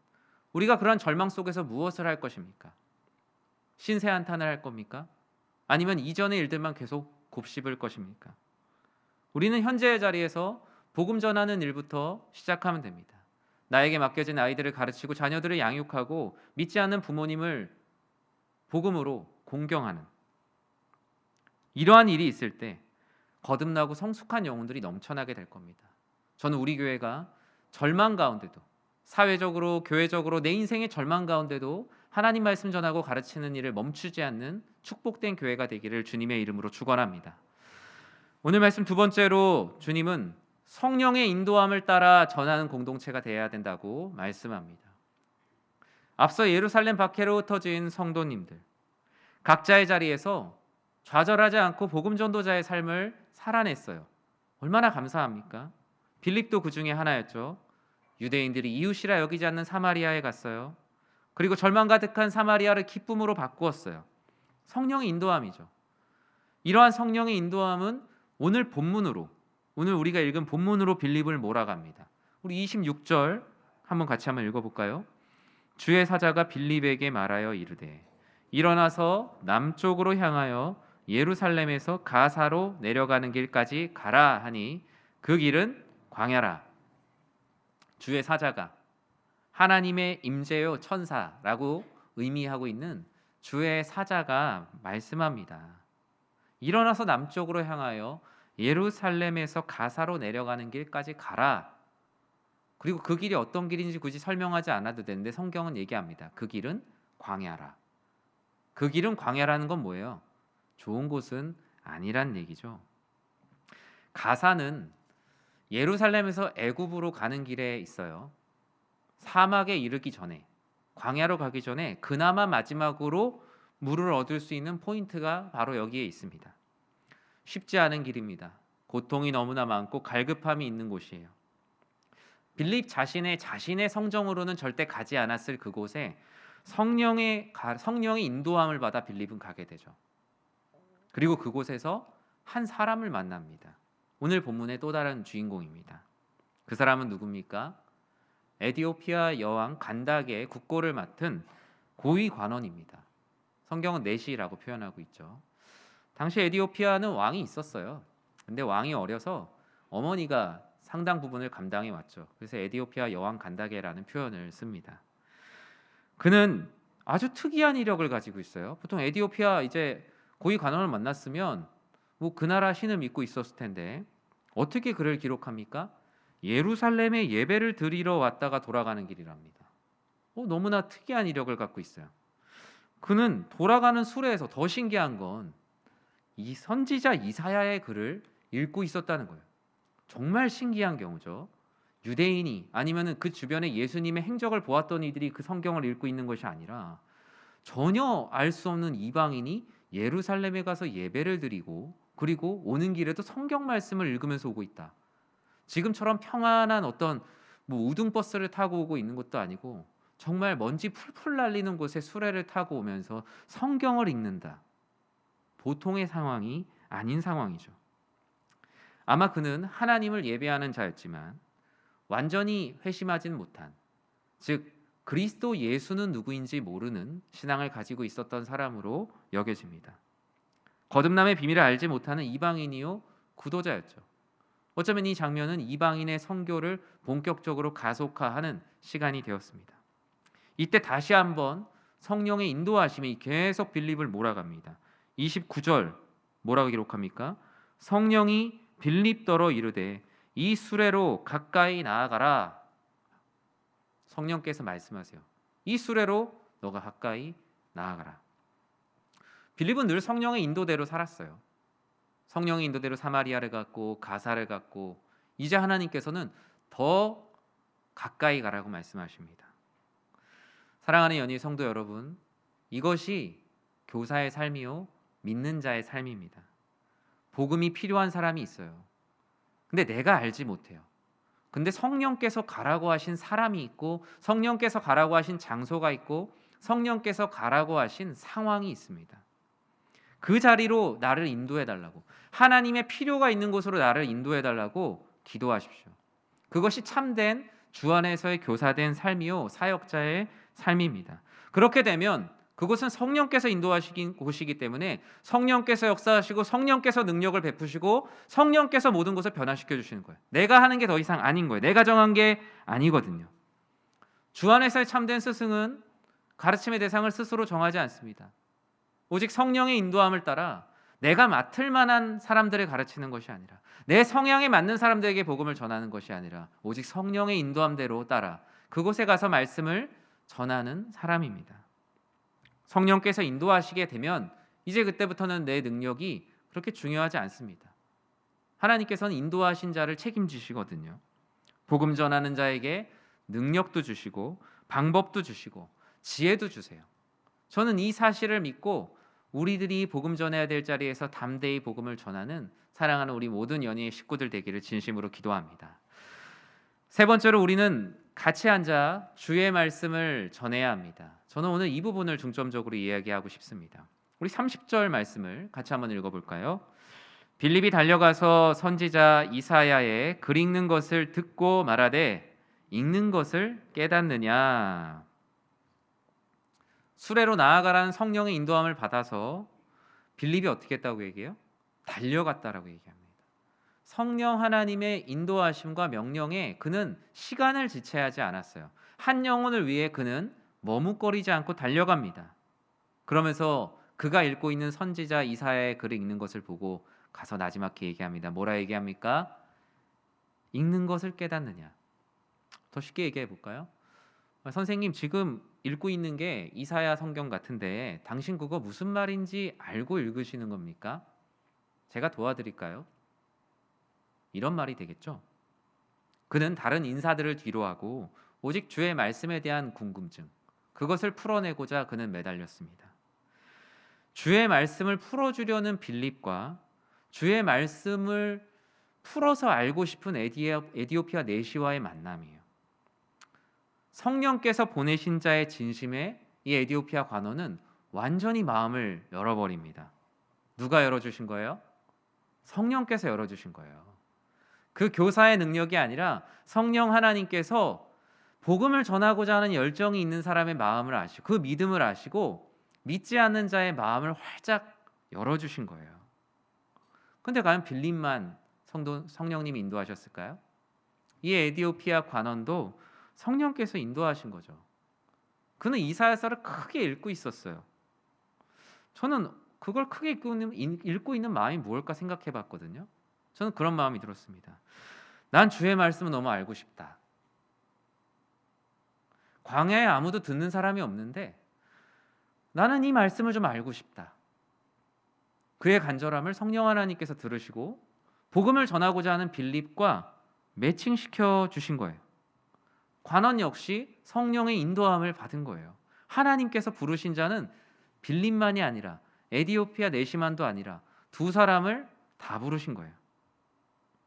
우리가 그러한 절망 속에서 무엇을 할 것입니까? 신세 한탄을 할 겁니까? 아니면 이전의 일들만 계속 곱씹을 것입니까? 우리는 현재의 자리에서 복음 전하는 일부터 시작하면 됩니다. 나에게 맡겨진 아이들을 가르치고 자녀들을 양육하고 믿지 않는 부모님을 복음으로 공경하는 이러한 일이 있을 때 거듭나고 성숙한 영혼들이 넘쳐나게 될 겁니다. 저는 우리 교회가 절망 가운데도 사회적으로 교회적으로 내 인생의 절망 가운데도 하나님 말씀 전하고 가르치는 일을 멈추지 않는 축복된 교회가 되기를 주님의 이름으로 축원합니다. 오늘 말씀 두 번째로 주님은 성령의 인도함을 따라 전하는 공동체가 되어야 된다고 말씀합니다. 앞서 예루살렘 박해로 흩어진 성도님들, 각자의 자리에서 좌절하지 않고 복음 전도자의 삶을 살아냈어요. 얼마나 감사합니까? 빌립도 그 중에 하나였죠. 유대인들이 이웃이라 여기지 않는 사마리아에 갔어요. 그리고 절망 가득한 사마리아를 기쁨으로 바꾸었어요. 성령의 인도함이죠. 이러한 성령의 인도함은 오늘 본문으로, 오늘 우리가 읽은 본문으로 빌립을 몰아갑니다. 우리 26절 한번 같이 한번 읽어볼까요? 주의 사자가 빌립에게 말하여 이르되 일어나서 남쪽으로 향하여 예루살렘에서 가사로 내려가는 길까지 가라 하니 그 길은 광야라. 주의 사자가 하나님의 임재요 천사라고 의미하고 있는 주의 사자가 말씀합니다. 일어나서 남쪽으로 향하여 예루살렘에서 가사로 내려가는 길까지 가라. 그리고 그 길이 어떤 길인지 굳이 설명하지 않아도 되는데 성경은 얘기합니다. 그 길은 광야라. 그 길은 광야라는 건 뭐예요? 좋은 곳은 아니란 얘기죠. 가사는 예루살렘에서 애굽으로 가는 길에 있어요. 사막에 이르기 전에, 광야로 가기 전에 그나마 마지막으로 물을 얻을 수 있는 포인트가 바로 여기에 있습니다. 쉽지 않은 길입니다. 고통이 너무나 많고 갈급함이 있는 곳이에요. 빌립 자신의 성정으로는 절대 가지 않았을 그곳에 성령의 인도함을 받아 빌립은 가게 되죠. 그리고 그곳에서 한 사람을 만납니다. 오늘 본문의 또 다른 주인공입니다. 그 사람은 누굽니까? 에디오피아 여왕 간다게의 국고를 맡은 고위 관원입니다. 성경은 내시라고 표현하고 있죠. 당시 에디오피아는 왕이 있었어요. 근데 왕이 어려서 어머니가 상당 부분을 감당해 왔죠. 그래서 에디오피아 여왕 간다게라는 표현을 씁니다. 그는 아주 특이한 이력을 가지고 있어요. 보통 에디오피아 이제 고위 관원을 만났으면 뭐 그 나라 신을 믿고 있었을 텐데 어떻게 그를 기록합니까? 예루살렘에 예배를 드리러 왔다가 돌아가는 길이랍니다. 너무나 특이한 이력을 갖고 있어요. 그는 돌아가는 수레에서 더 신기한 건 이 선지자 이사야의 글을 읽고 있었다는 거예요. 정말 신기한 경우죠. 유대인이 아니면은 그 주변에 예수님의 행적을 보았던 이들이 그 성경을 읽고 있는 것이 아니라 전혀 알 수 없는 이방인이 예루살렘에 가서 예배를 드리고 그리고 오는 길에도 성경 말씀을 읽으면서 오고 있다. 지금처럼 평안한 어떤 우등버스를 타고 오고 있는 것도 아니고 정말 먼지 풀풀 날리는 곳에 수레를 타고 오면서 성경을 읽는다. 보통의 상황이 아닌 상황이죠. 아마 그는 하나님을 예배하는 자였지만 완전히 회심하진 못한, 즉 그리스도 예수는 누구인지 모르는 신앙을 가지고 있었던 사람으로 여겨집니다. 거듭남의 비밀을 알지 못하는 이방인이요 구도자였죠. 어쩌면 이 장면은 이방인의 선교를 본격적으로 가속화하는 시간이 되었습니다. 이때 다시 한번 성령의 인도하심이 계속 빌립을 몰아갑니다. 29절 뭐라고 기록합니까? 성령이 빌립더러 이르되 이 수레로 가까이 나아가라. 성령께서 말씀하세요. 이 수레로 너가 가까이 나아가라. 빌립은 늘 성령의 인도대로 살았어요. 성령의 인도대로 사마리아를 갔고 가사를 갔고 이제 하나님께서는 더 가까이 가라고 말씀하십니다. 사랑하는 연희 성도 여러분, 이것이 교사의 삶이요 믿는 자의 삶입니다. 복음이 필요한 사람이 있어요. 근데 내가 알지 못해요. 근데 성령께서 가라고 하신 사람이 있고 성령께서 가라고 하신 장소가 있고 성령께서 가라고 하신 상황이 있습니다. 그 자리로 나를 인도해 달라고, 하나님의 필요가 있는 곳으로 나를 인도해 달라고 기도하십시오. 그것이 참된 주 안에서의 교사된 삶이요 사역자의 삶입니다. 그렇게 되면 그것은 성령께서 인도하시긴 곳이기 때문에 성령께서 역사하시고 성령께서 능력을 베푸시고 성령께서 모든 것을 변화시켜 주시는 거예요. 내가 하는 게 더 이상 아닌 거예요. 내가 정한 게 아니거든요. 주 안에서의 참된 스승은 가르침의 대상을 스스로 정하지 않습니다. 오직 성령의 인도함을 따라 내가 맡을 만한 사람들을 가르치는 것이 아니라 내 성향에 맞는 사람들에게 복음을 전하는 것이 아니라 오직 성령의 인도함대로 따라 그곳에 가서 말씀을 전하는 사람입니다. 성령께서 인도하시게 되면 이제 그때부터는 내 능력이 그렇게 중요하지 않습니다. 하나님께서는 인도하신 자를 책임지시거든요. 복음 전하는 자에게 능력도 주시고 방법도 주시고 지혜도 주세요. 저는 이 사실을 믿고 우리들이 복음 전해야 될 자리에서 담대히 복음을 전하는 사랑하는 우리 모든 연희의 식구들 되기를 진심으로 기도합니다. 세 번째로 우리는 같이 앉아 주의 말씀을 전해야 합니다. 저는 오늘 이 부분을 중점적으로 이야기하고 싶습니다. 우리 30절 말씀을 같이 한번 읽어볼까요? 빌립이 달려가서 선지자 이사야의 글 읽는 것을 듣고 말하되 읽는 것을 깨닫느냐. 수레로 나아가라는 성령의 인도함을 받아서 빌립이 어떻게 했다고 얘기해요? 달려갔다라고 얘기합니다. 성령 하나님의 인도하심과 명령에 그는 시간을 지체하지 않았어요. 한 영혼을 위해 그는 머뭇거리지 않고 달려갑니다. 그러면서 그가 읽고 있는 선지자 이사야의 글을 읽는 것을 보고 가서 나지막히 얘기합니다. 뭐라 얘기합니까? 읽는 것을 깨닫느냐. 더 쉽게 얘기해 볼까요? 선생님, 지금 읽고 있는 게 이사야 성경 같은데 당신 그거 무슨 말인지 알고 읽으시는 겁니까? 제가 도와드릴까요? 이런 말이 되겠죠. 그는 다른 인사들을 뒤로하고 오직 주의 말씀에 대한 궁금증, 그것을 풀어내고자 그는 매달렸습니다. 주의 말씀을 풀어주려는 빌립과 주의 말씀을 풀어서 알고 싶은 에디오피아 내시와의 만남이에요. 성령께서 보내신 자의 진심에 이 에디오피아 관원은 완전히 마음을 열어버립니다. 누가 열어주신 거예요? 성령께서 열어주신 거예요. 그 교사의 능력이 아니라 성령 하나님께서 복음을 전하고자 하는 열정이 있는 사람의 마음을 아시고 그 믿음을 아시고 믿지 않는 자의 마음을 활짝 열어주신 거예요. 근데 과연 빌립만 성령님이 인도하셨을까요? 이 에디오피아 관원도 성령께서 인도하신 거죠. 그는 이사야서를 크게 읽고 있었어요. 저는 그걸 크게 읽고 있는 마음이 무엇일까 생각해 봤거든요. 저는 그런 마음이 들었습니다. 난 주의 말씀을 너무 알고 싶다. 광야에 아무도 듣는 사람이 없는데 나는 이 말씀을 좀 알고 싶다. 그의 간절함을 성령 하나님께서 들으시고 복음을 전하고자 하는 빌립과 매칭시켜 주신 거예요. 관원 역시 성령의 인도함을 받은 거예요. 하나님께서 부르신 자는 빌립만이 아니라 에디오피아 내시만도 아니라 두 사람을 다 부르신 거예요.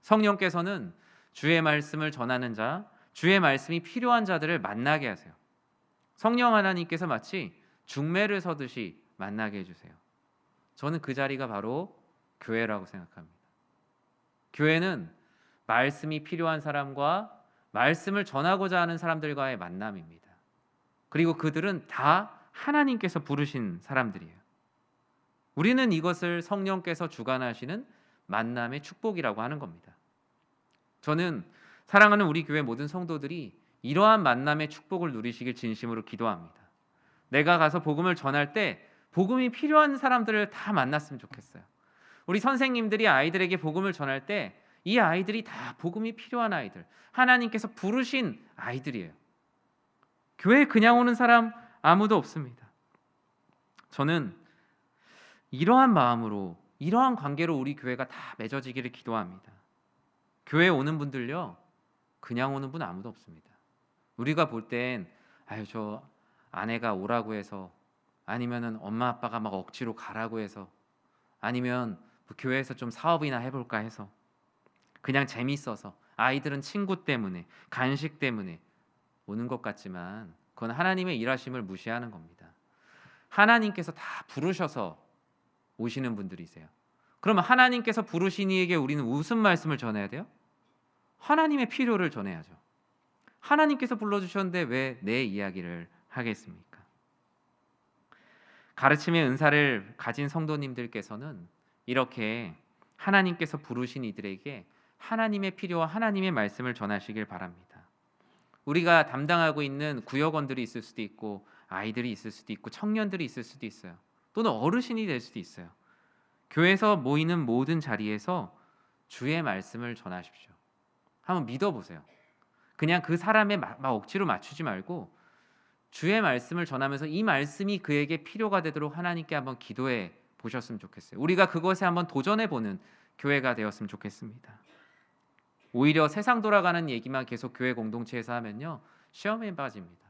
성령께서는 주의 말씀을 전하는 자, 주의 말씀이 필요한 자들을 만나게 하세요. 성령 하나님께서 마치 중매를 서듯이 만나게 해주세요. 저는 그 자리가 바로 교회라고 생각합니다. 교회는 말씀이 필요한 사람과 말씀을 전하고자 하는 사람들과의 만남입니다. 그리고 그들은 다 하나님께서 부르신 사람들이에요. 우리는 이것을 성령께서 주관하시는 만남의 축복이라고 하는 겁니다. 저는 사랑하는 우리 교회 모든 성도들이 이러한 만남의 축복을 누리시길 진심으로 기도합니다. 내가 가서 복음을 전할 때 복음이 필요한 사람들을 다 만났으면 좋겠어요. 우리 선생님들이 아이들에게 복음을 전할 때 이 아이들이 다 복음이 필요한 아이들, 하나님께서 부르신 아이들이에요. 교회에 그냥 오는 사람 아무도 없습니다. 저는 이러한 마음으로, 이러한 관계로 우리 교회가 다 맺어지기를 기도합니다. 교회에 오는 분들요, 그냥 오는 분 아무도 없습니다. 우리가 볼 땐 아유 저 아내가 오라고 해서, 아니면은 엄마 아빠가 막 억지로 가라고 해서, 아니면 뭐 교회에서 좀 사업이나 해볼까 해서, 그냥 재밌어서, 아이들은 친구 때문에, 간식 때문에 오는 것 같지만 그건 하나님의 일하심을 무시하는 겁니다. 하나님께서 다 부르셔서 오시는 분들이세요. 그러면 하나님께서 부르신 이에게 우리는 무슨 말씀을 전해야 돼요? 하나님의 필요를 전해야죠. 하나님께서 불러주셨는데 왜 내 이야기를 하겠습니까? 가르침의 은사를 가진 성도님들께서는 이렇게 하나님께서 부르신 이들에게 하나님의 필요와 하나님의 말씀을 전하시길 바랍니다. 우리가 담당하고 있는 구역원들이 있을 수도 있고, 아이들이 있을 수도 있고, 청년들이 있을 수도 있어요. 또는 어르신이 될 수도 있어요. 교회에서 모이는 모든 자리에서 주의 말씀을 전하십시오. 한번 믿어보세요. 그냥 그 사람의 막 억지로 맞추지 말고 주의 말씀을 전하면서 이 말씀이 그에게 필요가 되도록 하나님께 한번 기도해 보셨으면 좋겠어요. 우리가 그것에 한번 도전해 보는 교회가 되었으면 좋겠습니다. 오히려 세상 돌아가는 얘기만 계속 교회 공동체에서 하면요, 시험에 빠집니다.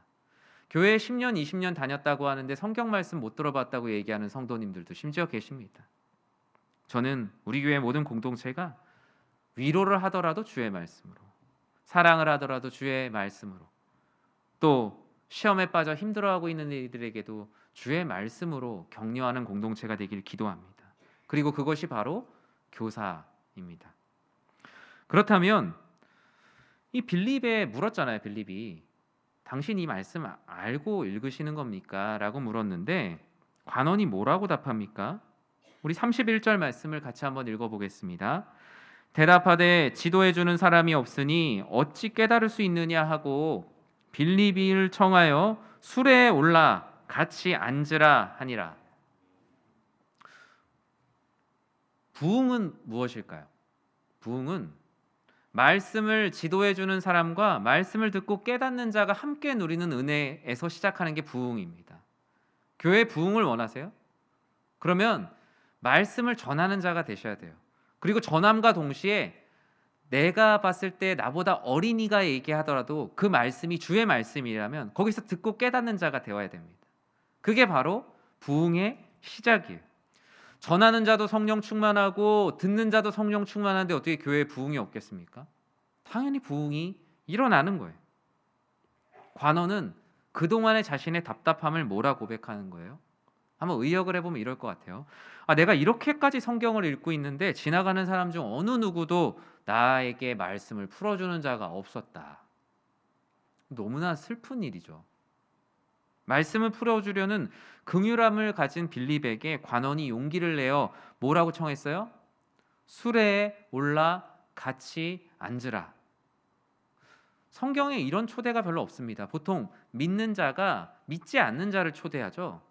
교회에 10년, 20년 다녔다고 하는데 성경 말씀 못 들어봤다고 얘기하는 성도님들도 심지어 계십니다. 저는 우리 교회 모든 공동체가 위로를 하더라도 주의 말씀으로, 사랑을 하더라도 주의 말씀으로, 또 시험에 빠져 힘들어하고 있는 이들에게도 주의 말씀으로 격려하는 공동체가 되길 기도합니다. 그리고 그것이 바로 교사입니다. 그렇다면 이 빌립에 물었잖아요. 빌립이 당신 이 말씀 알고 읽으시는 겁니까? 라고 물었는데 관원이 뭐라고 답합니까? 우리 31절 말씀을 같이 한번 읽어보겠습니다. 대답하되 지도해 주는 사람이 없으니 어찌 깨달을 수 있느냐 하고 빌립이를 청하여 수레에 올라 같이 앉으라 하니라. 부흥은 무엇일까요? 부흥은 말씀을 지도해 주는 사람과 말씀을 듣고 깨닫는 자가 함께 누리는 은혜에서 시작하는 게 부흥입니다. 교회 부흥을 원하세요? 그러면 말씀을 전하는 자가 되셔야 돼요. 그리고 전함과 동시에 내가 봤을 때 나보다 어린이가 얘기하더라도 그 말씀이 주의 말씀이라면 거기서 듣고 깨닫는 자가 되어야 됩니다. 그게 바로 부흥의 시작이에요. 전하는 자도 성령 충만하고 듣는 자도 성령 충만한데 어떻게 교회에 부흥이 없겠습니까? 당연히 부흥이 일어나는 거예요. 관원은 그동안의 자신의 답답함을 뭐라 고백하는 거예요? 한번 의역을 해보면 이럴 것 같아요. 내가 이렇게까지 성경을 읽고 있는데 지나가는 사람 중 어느 누구도 나에게 말씀을 풀어주는 자가 없었다. 너무나 슬픈 일이죠. 말씀을 풀어주려는 긍휼함을 가진 빌립에게 관원이 용기를 내어 뭐라고 청했어요? 수레에 올라 같이 앉으라. 성경에 이런 초대가 별로 없습니다. 보통 믿는 자가 믿지 않는 자를 초대하죠.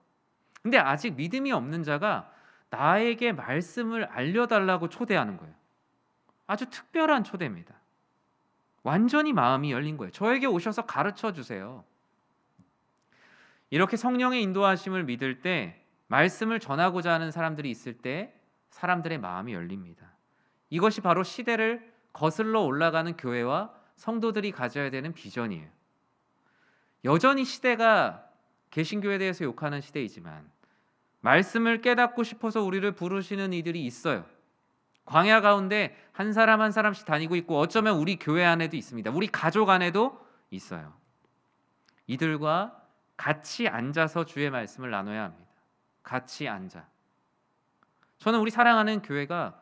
근데 아직 믿음이 없는 자가 나에게 말씀을 알려달라고 초대하는 거예요. 아주 특별한 초대입니다. 완전히 마음이 열린 거예요. 저에게 오셔서 가르쳐 주세요. 이렇게 성령의 인도하심을 믿을 때, 말씀을 전하고자 하는 사람들이 있을 때 사람들의 마음이 열립니다. 이것이 바로 시대를 거슬러 올라가는 교회와 성도들이 가져야 되는 비전이에요. 여전히 시대가 개신교에 대해서 욕하는 시대이지만 말씀을 깨닫고 싶어서 우리를 부르시는 이들이 있어요. 광야 가운데 한 사람 한 사람씩 다니고 있고 어쩌면 우리 교회 안에도 있습니다. 우리 가족 안에도 있어요. 이들과 같이 앉아서 주의 말씀을 나눠야 합니다. 같이 앉아. 저는 우리 사랑하는 교회가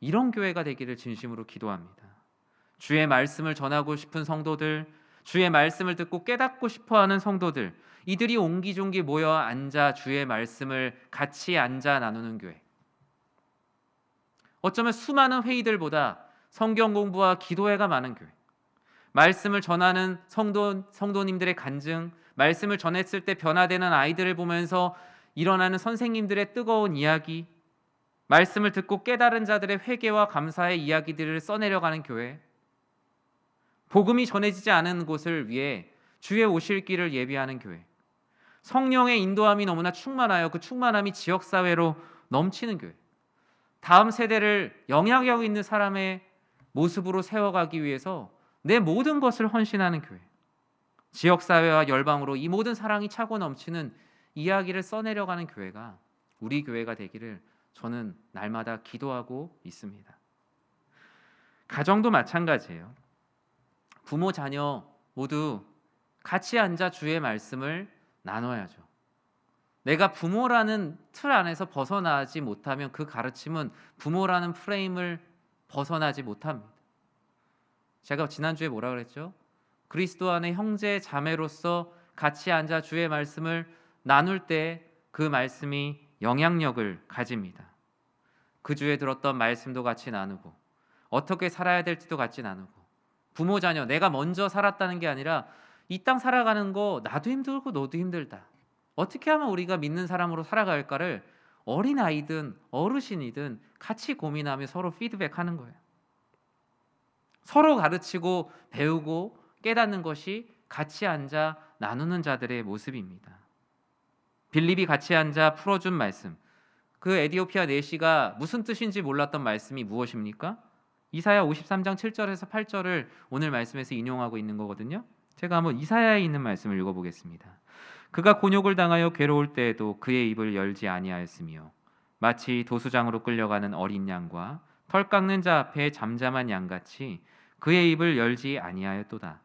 이런 교회가 되기를 진심으로 기도합니다. 주의 말씀을 전하고 싶은 성도들, 주의 말씀을 듣고 깨닫고 싶어하는 성도들, 이들이 옹기종기 모여 앉아 주의 말씀을 같이 앉아 나누는 교회. 어쩌면 수많은 회의들보다 성경 공부와 기도회가 많은 교회. 말씀을 전하는 성도님들의 간증, 말씀을 전했을 때 변화되는 아이들을 보면서 일어나는 선생님들의 뜨거운 이야기, 말씀을 듣고 깨달은 자들의 회개와 감사의 이야기들을 써내려가는 교회, 복음이 전해지지 않은 곳을 위해 주의 오실 길을 예비하는 교회, 성령의 인도함이 너무나 충만하여 그 충만함이 지역사회로 넘치는 교회, 다음 세대를 영향력 있는 사람의 모습으로 세워가기 위해서 내 모든 것을 헌신하는 교회, 지역사회와 열방으로 이 모든 사랑이 차고 넘치는 이야기를 써내려가는 교회가 우리 교회가 되기를 저는 날마다 기도하고 있습니다. 가정도 마찬가지예요. 부모, 자녀 모두 같이 앉아 주의 말씀을 나눠야죠. 내가 부모라는 틀 안에서 벗어나지 못하면 그 가르침은 부모라는 프레임을 벗어나지 못합니다. 제가 지난주에 뭐라 그랬죠? 그리스도 안에 형제 자매로서 같이 앉아 주의 말씀을 나눌 때 그 말씀이 영향력을 가집니다. 그 주에 들었던 말씀도 같이 나누고 어떻게 살아야 될지도 같이 나누고 부모 자녀 내가 먼저 살았다는 게 아니라 이 땅 살아가는 거 나도 힘들고 너도 힘들다. 어떻게 하면 우리가 믿는 사람으로 살아갈까를 어린아이든 어르신이든 같이 고민하며 서로 피드백하는 거예요. 서로 가르치고 배우고 깨닫는 것이 같이 앉아 나누는 자들의 모습입니다. 빌립이 같이 앉아 풀어준 말씀, 그 에디오피아 내시가 무슨 뜻인지 몰랐던 말씀이 무엇입니까? 이사야 53장 7절에서 8절을 오늘 말씀에서 인용하고 있는 거거든요. 제가 한번 이사야에 있는 말씀을 읽어보겠습니다. 그가 곤욕을 당하여 괴로울 때에도 그의 입을 열지 아니하였으며 마치 도수장으로 끌려가는 어린 양과 털 깎는 자 앞에 잠잠한 양같이 그의 입을 열지 아니하였도다.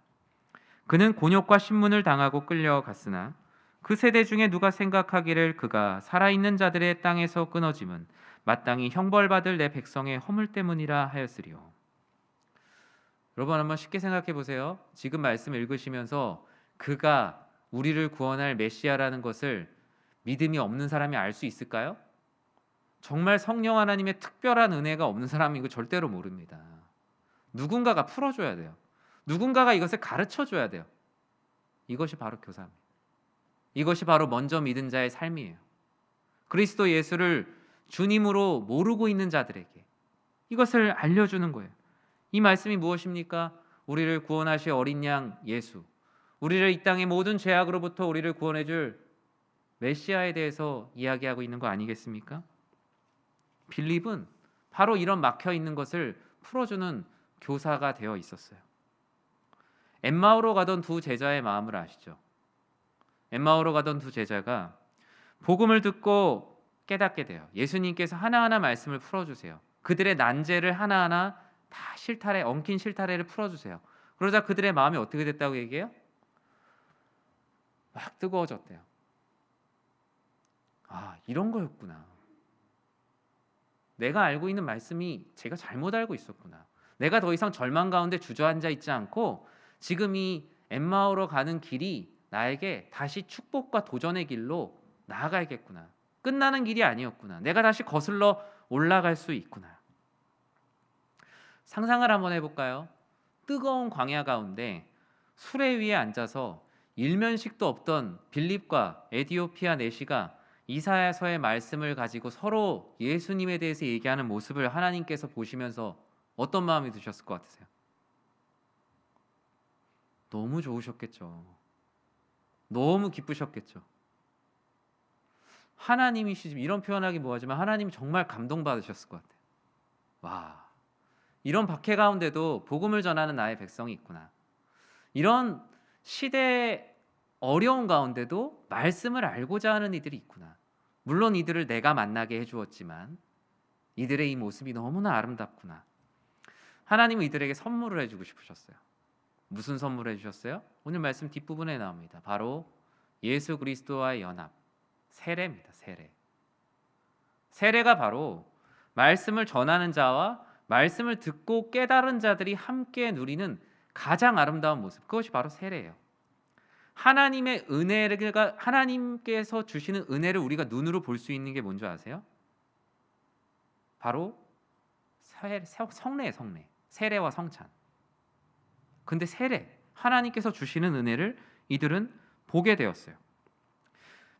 그는 곤욕과 신문을 당하고 끌려갔으나 그 세대 중에 누가 생각하기를 그가 살아있는 자들의 땅에서 끊어짐은 마땅히 형벌받을 내 백성의 허물 때문이라 하였으리요. 여러분 한번 쉽게 생각해 보세요. 지금 말씀 읽으시면서 그가 우리를 구원할 메시아라는 것을 믿음이 없는 사람이 알 수 있을까요? 정말 성령 하나님의 특별한 은혜가 없는 사람은 이거 절대로 모릅니다. 누군가가 풀어줘야 돼요. 누군가가 이것을 가르쳐줘야 돼요. 이것이 바로 교사입니다. 이것이 바로 먼저 믿은 자의 삶이에요. 그리스도 예수를 주님으로 모르고 있는 자들에게 이것을 알려주는 거예요. 이 말씀이 무엇입니까? 우리를 구원하실 어린 양 예수, 우리를 이 땅의 모든 죄악으로부터 우리를 구원해 줄 메시아에 대해서 이야기하고 있는 거 아니겠습니까? 빌립은 바로 이런 막혀 있는 것을 풀어주는 교사가 되어 있었어요. 엠마오로 가던 두 제자의 마음을 아시죠? 엠마오로 가던 두 제자가 복음을 듣고 깨닫게 돼요. 예수님께서 하나하나 말씀을 풀어주세요. 그들의 난제를 하나하나 다 실타래, 엉킨 실타래를 풀어주세요. 그러자 그들의 마음이 어떻게 됐다고 얘기해요? 막 뜨거워졌대요. 아, 이런 거였구나. 내가 알고 있는 말씀이 제가 잘못 알고 있었구나. 내가 더 이상 절망 가운데 주저앉아 있지 않고 지금 이 엠마오로 가는 길이 나에게 다시 축복과 도전의 길로 나아가야겠구나. 끝나는 길이 아니었구나. 내가 다시 거슬러 올라갈 수 있구나. 상상을 한번 해볼까요? 뜨거운 광야 가운데 수레 위에 앉아서 일면식도 없던 빌립과 에디오피아 내시가 이사야서의 말씀을 가지고 서로 예수님에 대해서 얘기하는 모습을 하나님께서 보시면서 어떤 마음이 드셨을 것 같으세요? 너무 좋으셨겠죠. 너무 기쁘셨겠죠. 하나님이시지, 이런 표현하기 뭐하지만 하나님이 정말 감동받으셨을 것 같아요. 와, 이런 박해 가운데도 복음을 전하는 나의 백성이 있구나. 이런 시대의 어려운 가운데도 말씀을 알고자 하는 이들이 있구나. 물론 이들을 내가 만나게 해주었지만 이들의 이 모습이 너무나 아름답구나. 하나님은 이들에게 선물을 해주고 싶으셨어요. 무슨 선물을 해주셨어요? 오늘 말씀 뒷부분에 나옵니다. 바로 예수 그리스도와의 연합, 세례입니다. 세례. 세례가 바로 말씀을 전하는 자와 말씀을 듣고 깨달은 자들이 함께 누리는 가장 아름다운 모습, 그것이 바로 세례예요. 하나님의 은혜가, 하나님께서 주시는 은혜를 우리가 눈으로 볼 수 있는 게 뭔지 아세요? 바로 성례, 세례와 성찬. 근데 세례, 하나님께서 주시는 은혜를 이들은 보게 되었어요.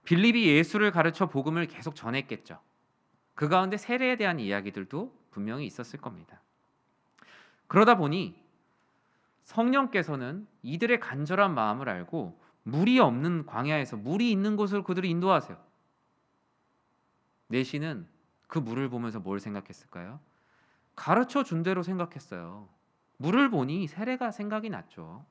빌립이 예수를 가르쳐 복음을 계속 전했겠죠. 그 가운데 세례에 대한 이야기들도 분명히 있었을 겁니다. 그러다 보니 성령께서는 이들의 간절한 마음을 알고 물이 없는 광야에서 물이 있는 곳으로 그들을 인도하세요. 내시는 그 물을 보면서 뭘 생각했을까요? 가르쳐 준 대로 생각했어요. 물을 보니 세례가 생각이 났죠.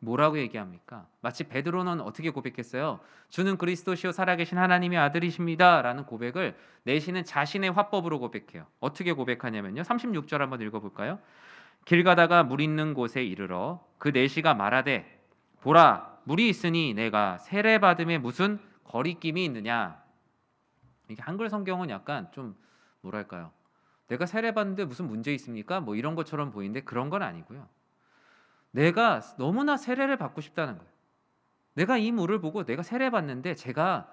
뭐라고 얘기합니까? 마치 베드로는 어떻게 고백했어요? 주는 그리스도시요 살아계신 하나님의 아들이십니다 라는 고백을 내시는 자신의 화법으로 고백해요. 어떻게 고백하냐면요, 36절 한번 읽어볼까요? 길 가다가 물 있는 곳에 이르러 그 내시가 말하되 보라 물이 있으니 내가 세례 받음에 무슨 거리낌이 있느냐. 이게 한글 성경은 약간 좀 뭐랄까요, 내가 세례 받는데 무슨 문제 있습니까? 뭐 이런 것처럼 보이는데 그런 건 아니고요. 내가 너무나 세례를 받고 싶다는 거예요. 내가 이 물을 보고 내가 세례 받는데 제가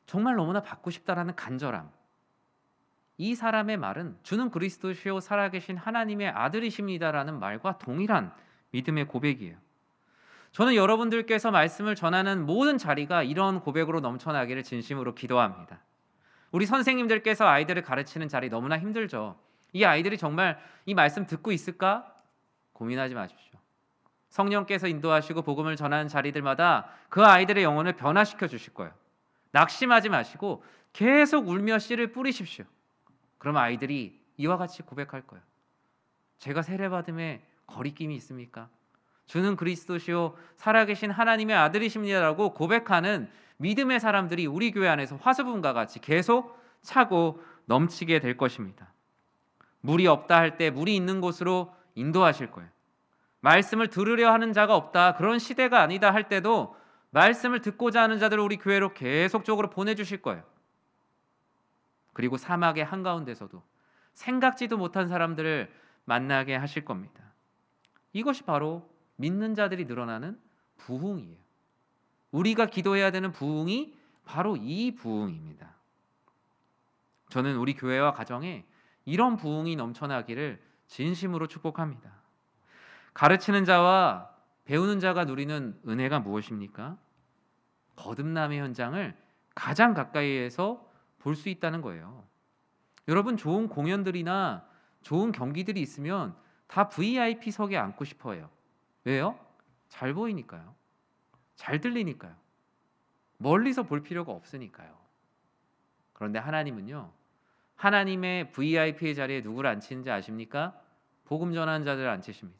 정말 너무나 받고 싶다라는 간절함. 이 사람의 말은 주는 그리스도시요 살아계신 하나님의 아들이십니다라는 말과 동일한 믿음의 고백이에요. 저는 여러분들께서 말씀을 전하는 모든 자리가 이런 고백으로 넘쳐나기를 진심으로 기도합니다. 우리 선생님들께서 아이들을 가르치는 자리 너무나 힘들죠. 이 아이들이 정말 이 말씀 듣고 있을까? 고민하지 마십시오. 성령께서 인도하시고 복음을 전하는 자리들마다 그 아이들의 영혼을 변화시켜 주실 거예요. 낙심하지 마시고 계속 울며 씨를 뿌리십시오. 그럼 아이들이 이와 같이 고백할 거예요. 제가 세례받음에 거리낌이 있습니까? 주는 그리스도시요 살아계신 하나님의 아들이십니다라고 고백하는 믿음의 사람들이 우리 교회 안에서 화수분과 같이 계속 차고 넘치게 될 것입니다. 물이 없다 할 때 물이 있는 곳으로 인도하실 거예요. 말씀을 들으려 하는 자가 없다, 그런 시대가 아니다 할 때도 말씀을 듣고자 하는 자들을 우리 교회로 계속적으로 보내주실 거예요. 그리고 사막의 한가운데서도 생각지도 못한 사람들을 만나게 하실 겁니다. 이것이 바로 믿는 자들이 늘어나는 부흥이에요. 우리가 기도해야 되는 부흥이 바로 이 부흥입니다. 저는 우리 교회와 가정에 이런 부흥이 넘쳐나기를 진심으로 축복합니다. 가르치는 자와 배우는 자가 누리는 은혜가 무엇입니까? 거듭남의 현장을 가장 가까이에서 볼 수 있다는 거예요. 여러분, 좋은 공연들이나 좋은 경기들이 있으면 다 VIP석에 앉고 싶어요. 왜요? 잘 보이니까요. 잘 들리니까요. 멀리서 볼 필요가 없으니까요. 그런데 하나님은요, 하나님의 VIP의 자리에 누구를 앉히는지 아십니까? 복음 전하는 자들을 앉히십니다.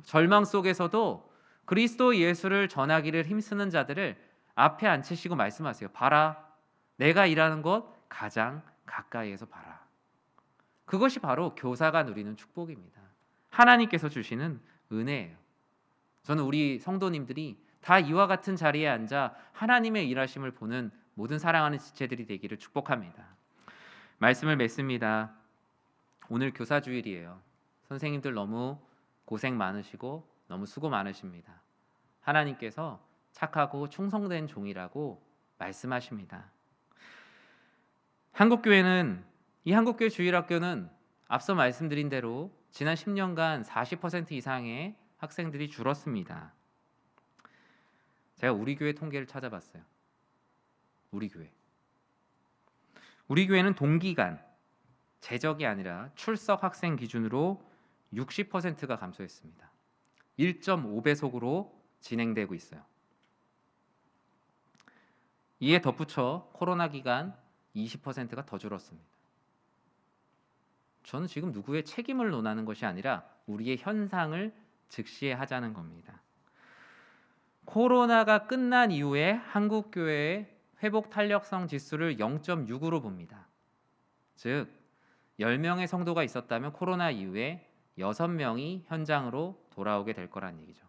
절망 속에서도 그리스도 예수를 전하기를 힘쓰는 자들을 앞에 앉히시고 말씀하세요. 봐라, 내가 일하는 곳 가장 가까이에서 봐라. 그것이 바로 교사가 누리는 축복입니다. 하나님께서 주시는 은혜예요. 저는 우리 성도님들이 다 이와 같은 자리에 앉아 하나님의 일하심을 보는 모든 사랑하는 지체들이 되기를 축복합니다. 말씀을 맺습니다. 오늘 교사주일이에요. 선생님들 너무 고생 많으시고 너무 수고 많으십니다. 하나님께서 착하고 충성된 종이라고 말씀하십니다. 한국교회는, 이 한국교회 주일학교는 앞서 말씀드린 대로 지난 10년간 40% 이상의 학생들이 줄었습니다. 제가 우리 교회 통계를 찾아봤어요. 우리 교회는 동기간, 재적이 아니라 출석 학생 기준으로 60%가 감소했습니다. 1.5배속으로 진행되고 있어요. 이에 덧붙여 코로나 기간 20%가 더 줄었습니다. 저는 지금 누구의 책임을 논하는 것이 아니라 우리의 현상을 직시하자는 겁니다. 코로나가 끝난 이후에 한국 교회의 회복 탄력성 지수를 0.6으로 봅니다. 즉 10명의 성도가 있었다면 코로나 이후에 6명이 현장으로 돌아오게 될 거란 얘기죠.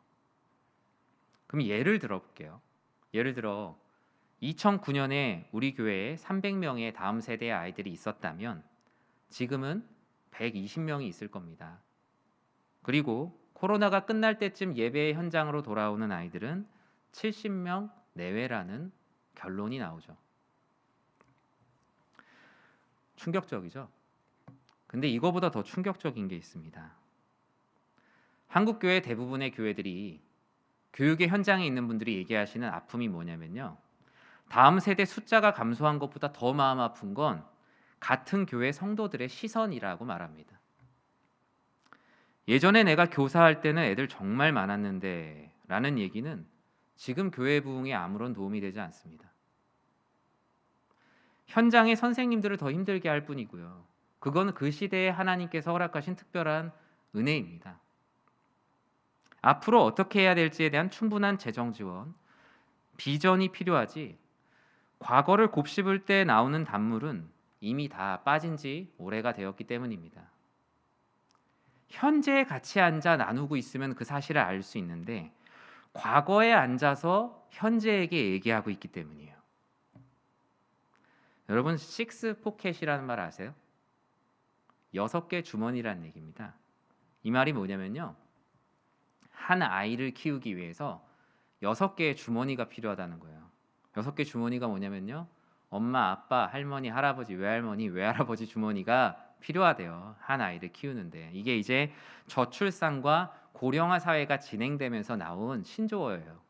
그럼 예를 들어 볼게요. 예를 들어 2009년에 우리 교회에 300명의 다음 세대의 아이들이 있었다면 지금은 120명이 있을 겁니다. 그리고 코로나가 끝날 때쯤 예배 현장으로 돌아오는 아이들은 70명 내외라는 결론이 나오죠. 충격적이죠. 근데 이거보다 더 충격적인 게 있습니다. 한국 교회 대부분의 교회들이 교육의 현장에 있는 분들이 얘기하시는 아픔이 뭐냐면요, 다음 세대 숫자가 감소한 것보다 더 마음 아픈 건 같은 교회 성도들의 시선이라고 말합니다. 예전에 내가 교사할 때는 애들 정말 많았는데 라는 얘기는 지금 교회 부흥에 아무런 도움이 되지 않습니다. 현장의 선생님들을 더 힘들게 할 뿐이고요. 그건 그 시대에 하나님께서 허락하신 특별한 은혜입니다. 앞으로 어떻게 해야 될지에 대한 충분한 재정 지원, 비전이 필요하지, 과거를 곱씹을 때 나오는 단물은 이미 다 빠진 지 오래가 되었기 때문입니다. 현재에 같이 앉아 나누고 있으면 그 사실을 알 수 있는데 과거에 앉아서 현재에게 얘기하고 있기 때문이에요. 여러분, 식스 포켓이라는 말 아세요? 6개 주머니라는 얘기입니다. 이 말이 뭐냐면요, 한 아이를 키우기 위해서 6개의 주머니가 필요하다는 거예요. 6개 주머니가 뭐냐면요, 엄마, 아빠, 할머니, 할아버지, 외할머니, 외할아버지 주머니가 필요하대요. 한 아이를 키우는데. 이게 이제 저출산과 고령화 사회가 진행되면서 나온 신조어예요.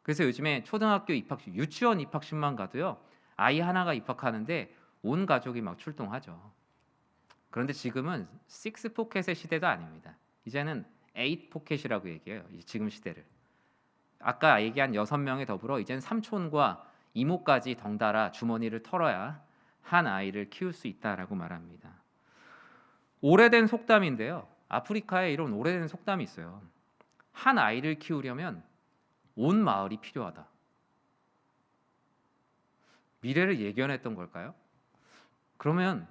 그래서 요즘에 초등학교 입학식, 유치원 입학식만 가도요, 아이 하나가 입학하는데 온 가족이 막 출동하죠. 그런데 지금은 6 포켓의 시대도 아닙니다. 이제는 8 포켓이라고 얘기해요. 지금 시대를. 아까 얘기한 6명에 더불어 이젠 삼촌과 이모까지 덩달아 주머니를 털어야 한 아이를 키울 수 있다라고 말합니다. 오래된 속담인데요, 아프리카에 이런 오래된 속담이 있어요. 한 아이를 키우려면 온 마을이 필요하다. 미래를 예견했던 걸까요? 그러면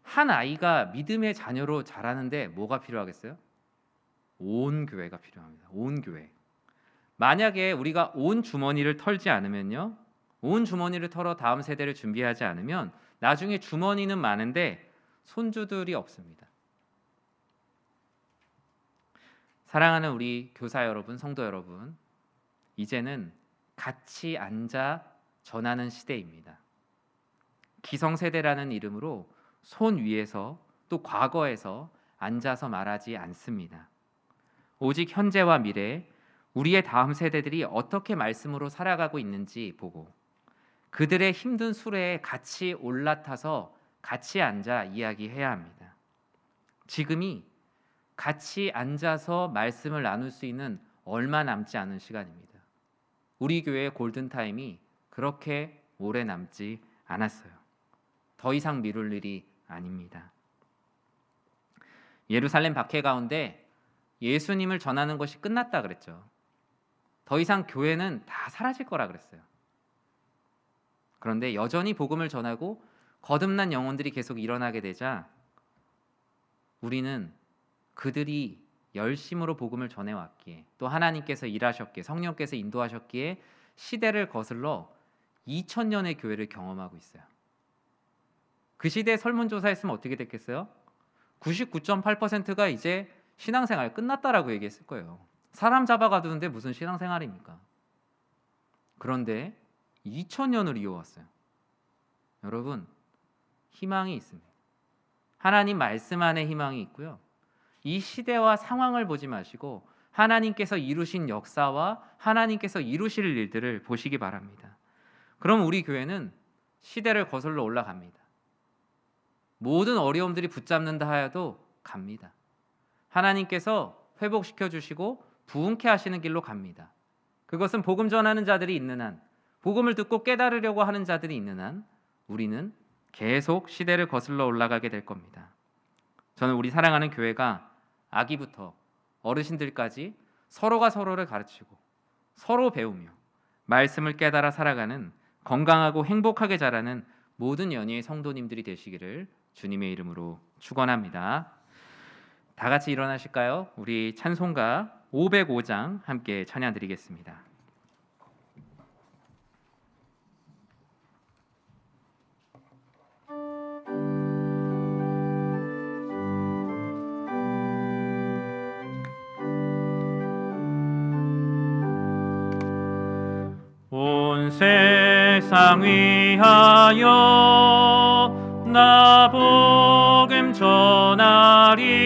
한 아이가 믿음의 자녀로 자라는데 뭐가 필요하겠어요? 온 교회가 필요합니다. 온 교회. 만약에 우리가 온 주머니를 털지 않으면요, 온 주머니를 털어 다음 세대를 준비하지 않으면 나중에 주머니는 많은데 손주들이 없습니다. 사랑하는 우리 교사 여러분, 성도 여러분, 이제는 같이 앉아 전하는 시대입니다. 기성세대라는 이름으로 손 위에서 또 과거에서 앉아서 말하지 않습니다. 오직 현재와 미래, 우리의 다음 세대들이 어떻게 말씀으로 살아가고 있는지 보고 그들의 힘든 수레에 같이 올라타서 같이 앉아 이야기해야 합니다. 지금이 같이 앉아서 말씀을 나눌 수 있는 얼마 남지 않은 시간입니다. 우리 교회의 골든타임이 그렇게 오래 남지 않았어요. 더 이상 미룰 일이 아닙니다. 예루살렘 박해 가운데 예수님을 전하는 것이 끝났다 그랬죠. 더 이상 교회는 다 사라질 거라 그랬어요. 그런데 여전히 복음을 전하고 거듭난 영혼들이 계속 일어나게 되자 우리는 그들이 열심으로 복음을 전해왔기에, 또 하나님께서 일하셨기에, 성령께서 인도하셨기에 시대를 거슬러 2000년의 교회를 경험하고 있어요. 그 시대에 설문조사했으면 어떻게 됐겠어요? 99.8%가 이제 신앙생활 끝났다라고 얘기했을 거예요. 사람 잡아가두는데 무슨 신앙생활입니까? 그런데 2000년을 이어왔어요. 여러분, 희망이 있습니다. 하나님 말씀 안에 희망이 있고요. 이 시대와 상황을 보지 마시고 하나님께서 이루신 역사와 하나님께서 이루실 일들을 보시기 바랍니다. 그럼 우리 교회는 시대를 거슬러 올라갑니다. 모든 어려움들이 붙잡는다 하여도 갑니다. 하나님께서 회복시켜 주시고 부흥케 하시는 길로 갑니다. 그것은 복음 전하는 자들이 있는 한, 복음을 듣고 깨달으려고 하는 자들이 있는 한 우리는 계속 시대를 거슬러 올라가게 될 겁니다. 저는 우리 사랑하는 교회가 아기부터 어르신들까지 서로가 서로를 가르치고 서로 배우며 말씀을 깨달아 살아가는 건강하고 행복하게 자라는 모든 연예의 성도님들이 되시기를 주님의 이름으로 축원합니다. 다 같이 일어나실까요? 우리 찬송가 505장 함께 찬양 드리겠습니다. 온 세상 위하여 나 복음 전하리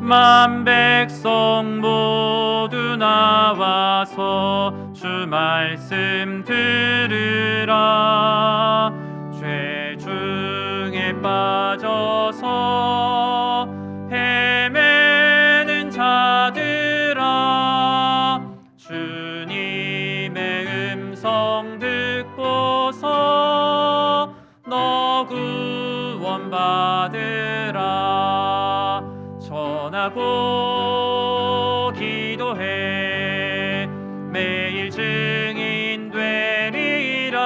만 백성 모두 나와서 주 말씀 들으라. 죄 중에 빠져서 헤매는 자들아, 주님의 음성 듣고서 너 구원받으라. 전하고 기도해 매일 증인 되리라.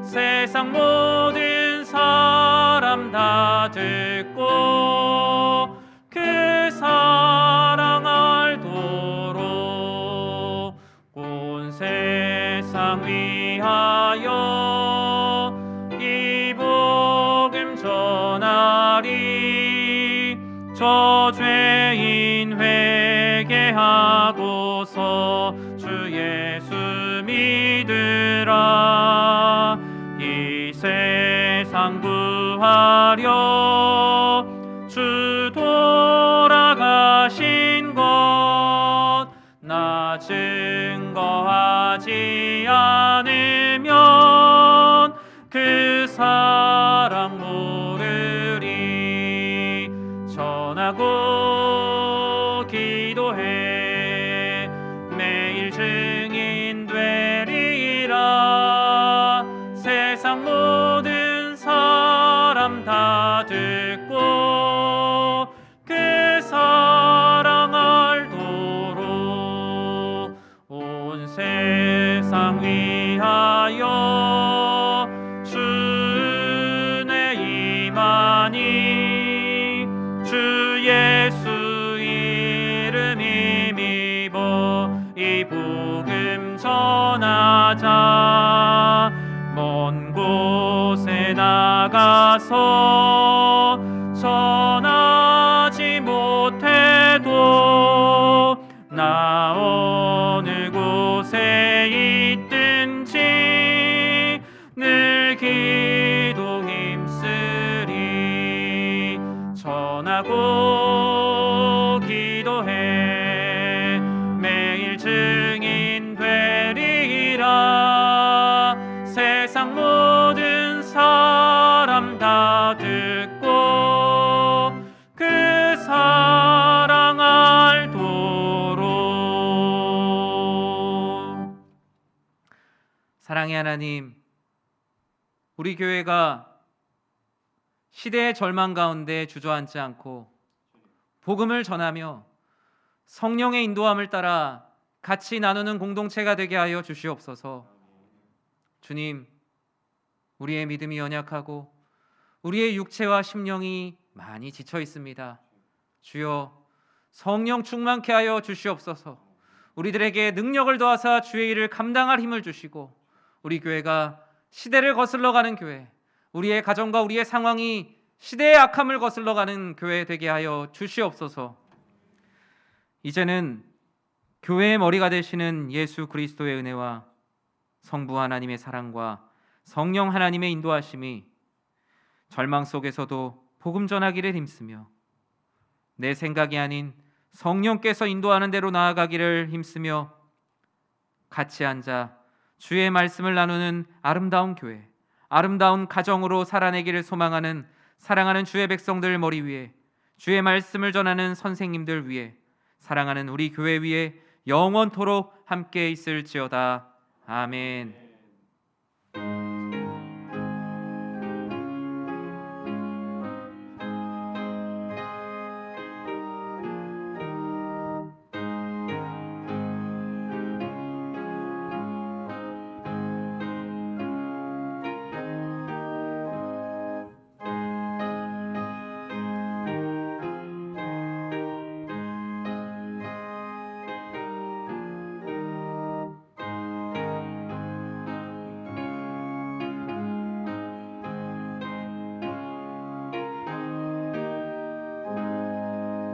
세상 모든 사람 다 듣고 그 사랑 알도록 온 세상 위하여 이 복음 전하리. 저 죄인 회개하고서 주 예수 믿으라. 이 세상 구하려 주 돌아가신 것 나 증거하지 않으면 그 사랑 모르리. 전하고 기도해 매일 증인 되리라. 세상 모든 사람 다 듣고 그 사랑 알도록 온 세상 위하여 주 은혜 임하니. 주 예수 이름 힘입어 이 복음 전하자. 먼 곳에 나가서 전하지 못해도 나 어느 곳에 있든지 늘 기도 힘쓰리. 전하고 기도해 매일 증인 되리라. 세상 모든 사람 다 듣고 그 사랑 알도록. 사랑의 하나님, 우리 교회가 시대의 절망 가운데 주저앉지 않고 복음을 전하며 성령의 인도함을 따라 같이 나누는 공동체가 되게 하여 주시옵소서. 주님, 우리의 믿음이 연약하고 우리의 육체와 심령이 많이 지쳐 있습니다. 주여, 성령 충만케 하여 주시옵소서. 우리들에게 능력을 더하사 주의 일을 감당할 힘을 주시고 우리 교회가 시대를 거슬러가는 교회, 우리의 가정과 우리의 상황이 시대의 악함을 거슬러가는 교회 되게 하여 주시옵소서. 이제는 교회의 머리가 되시는 예수 그리스도의 은혜와 성부 하나님의 사랑과 성령 하나님의 인도하심이 절망 속에서도 복음 전하기를 힘쓰며 내 생각이 아닌 성령께서 인도하는 대로 나아가기를 힘쓰며 같이 앉아 주의 말씀을 나누는 아름다운 교회, 아름다운 가정으로 살아내기를 소망하는 사랑하는 주의 백성들 머리 위에, 주의 말씀을 전하는 선생님들 위에, 사랑하는 우리 교회 위에 영원토록 함께 있을지어다. 아멘.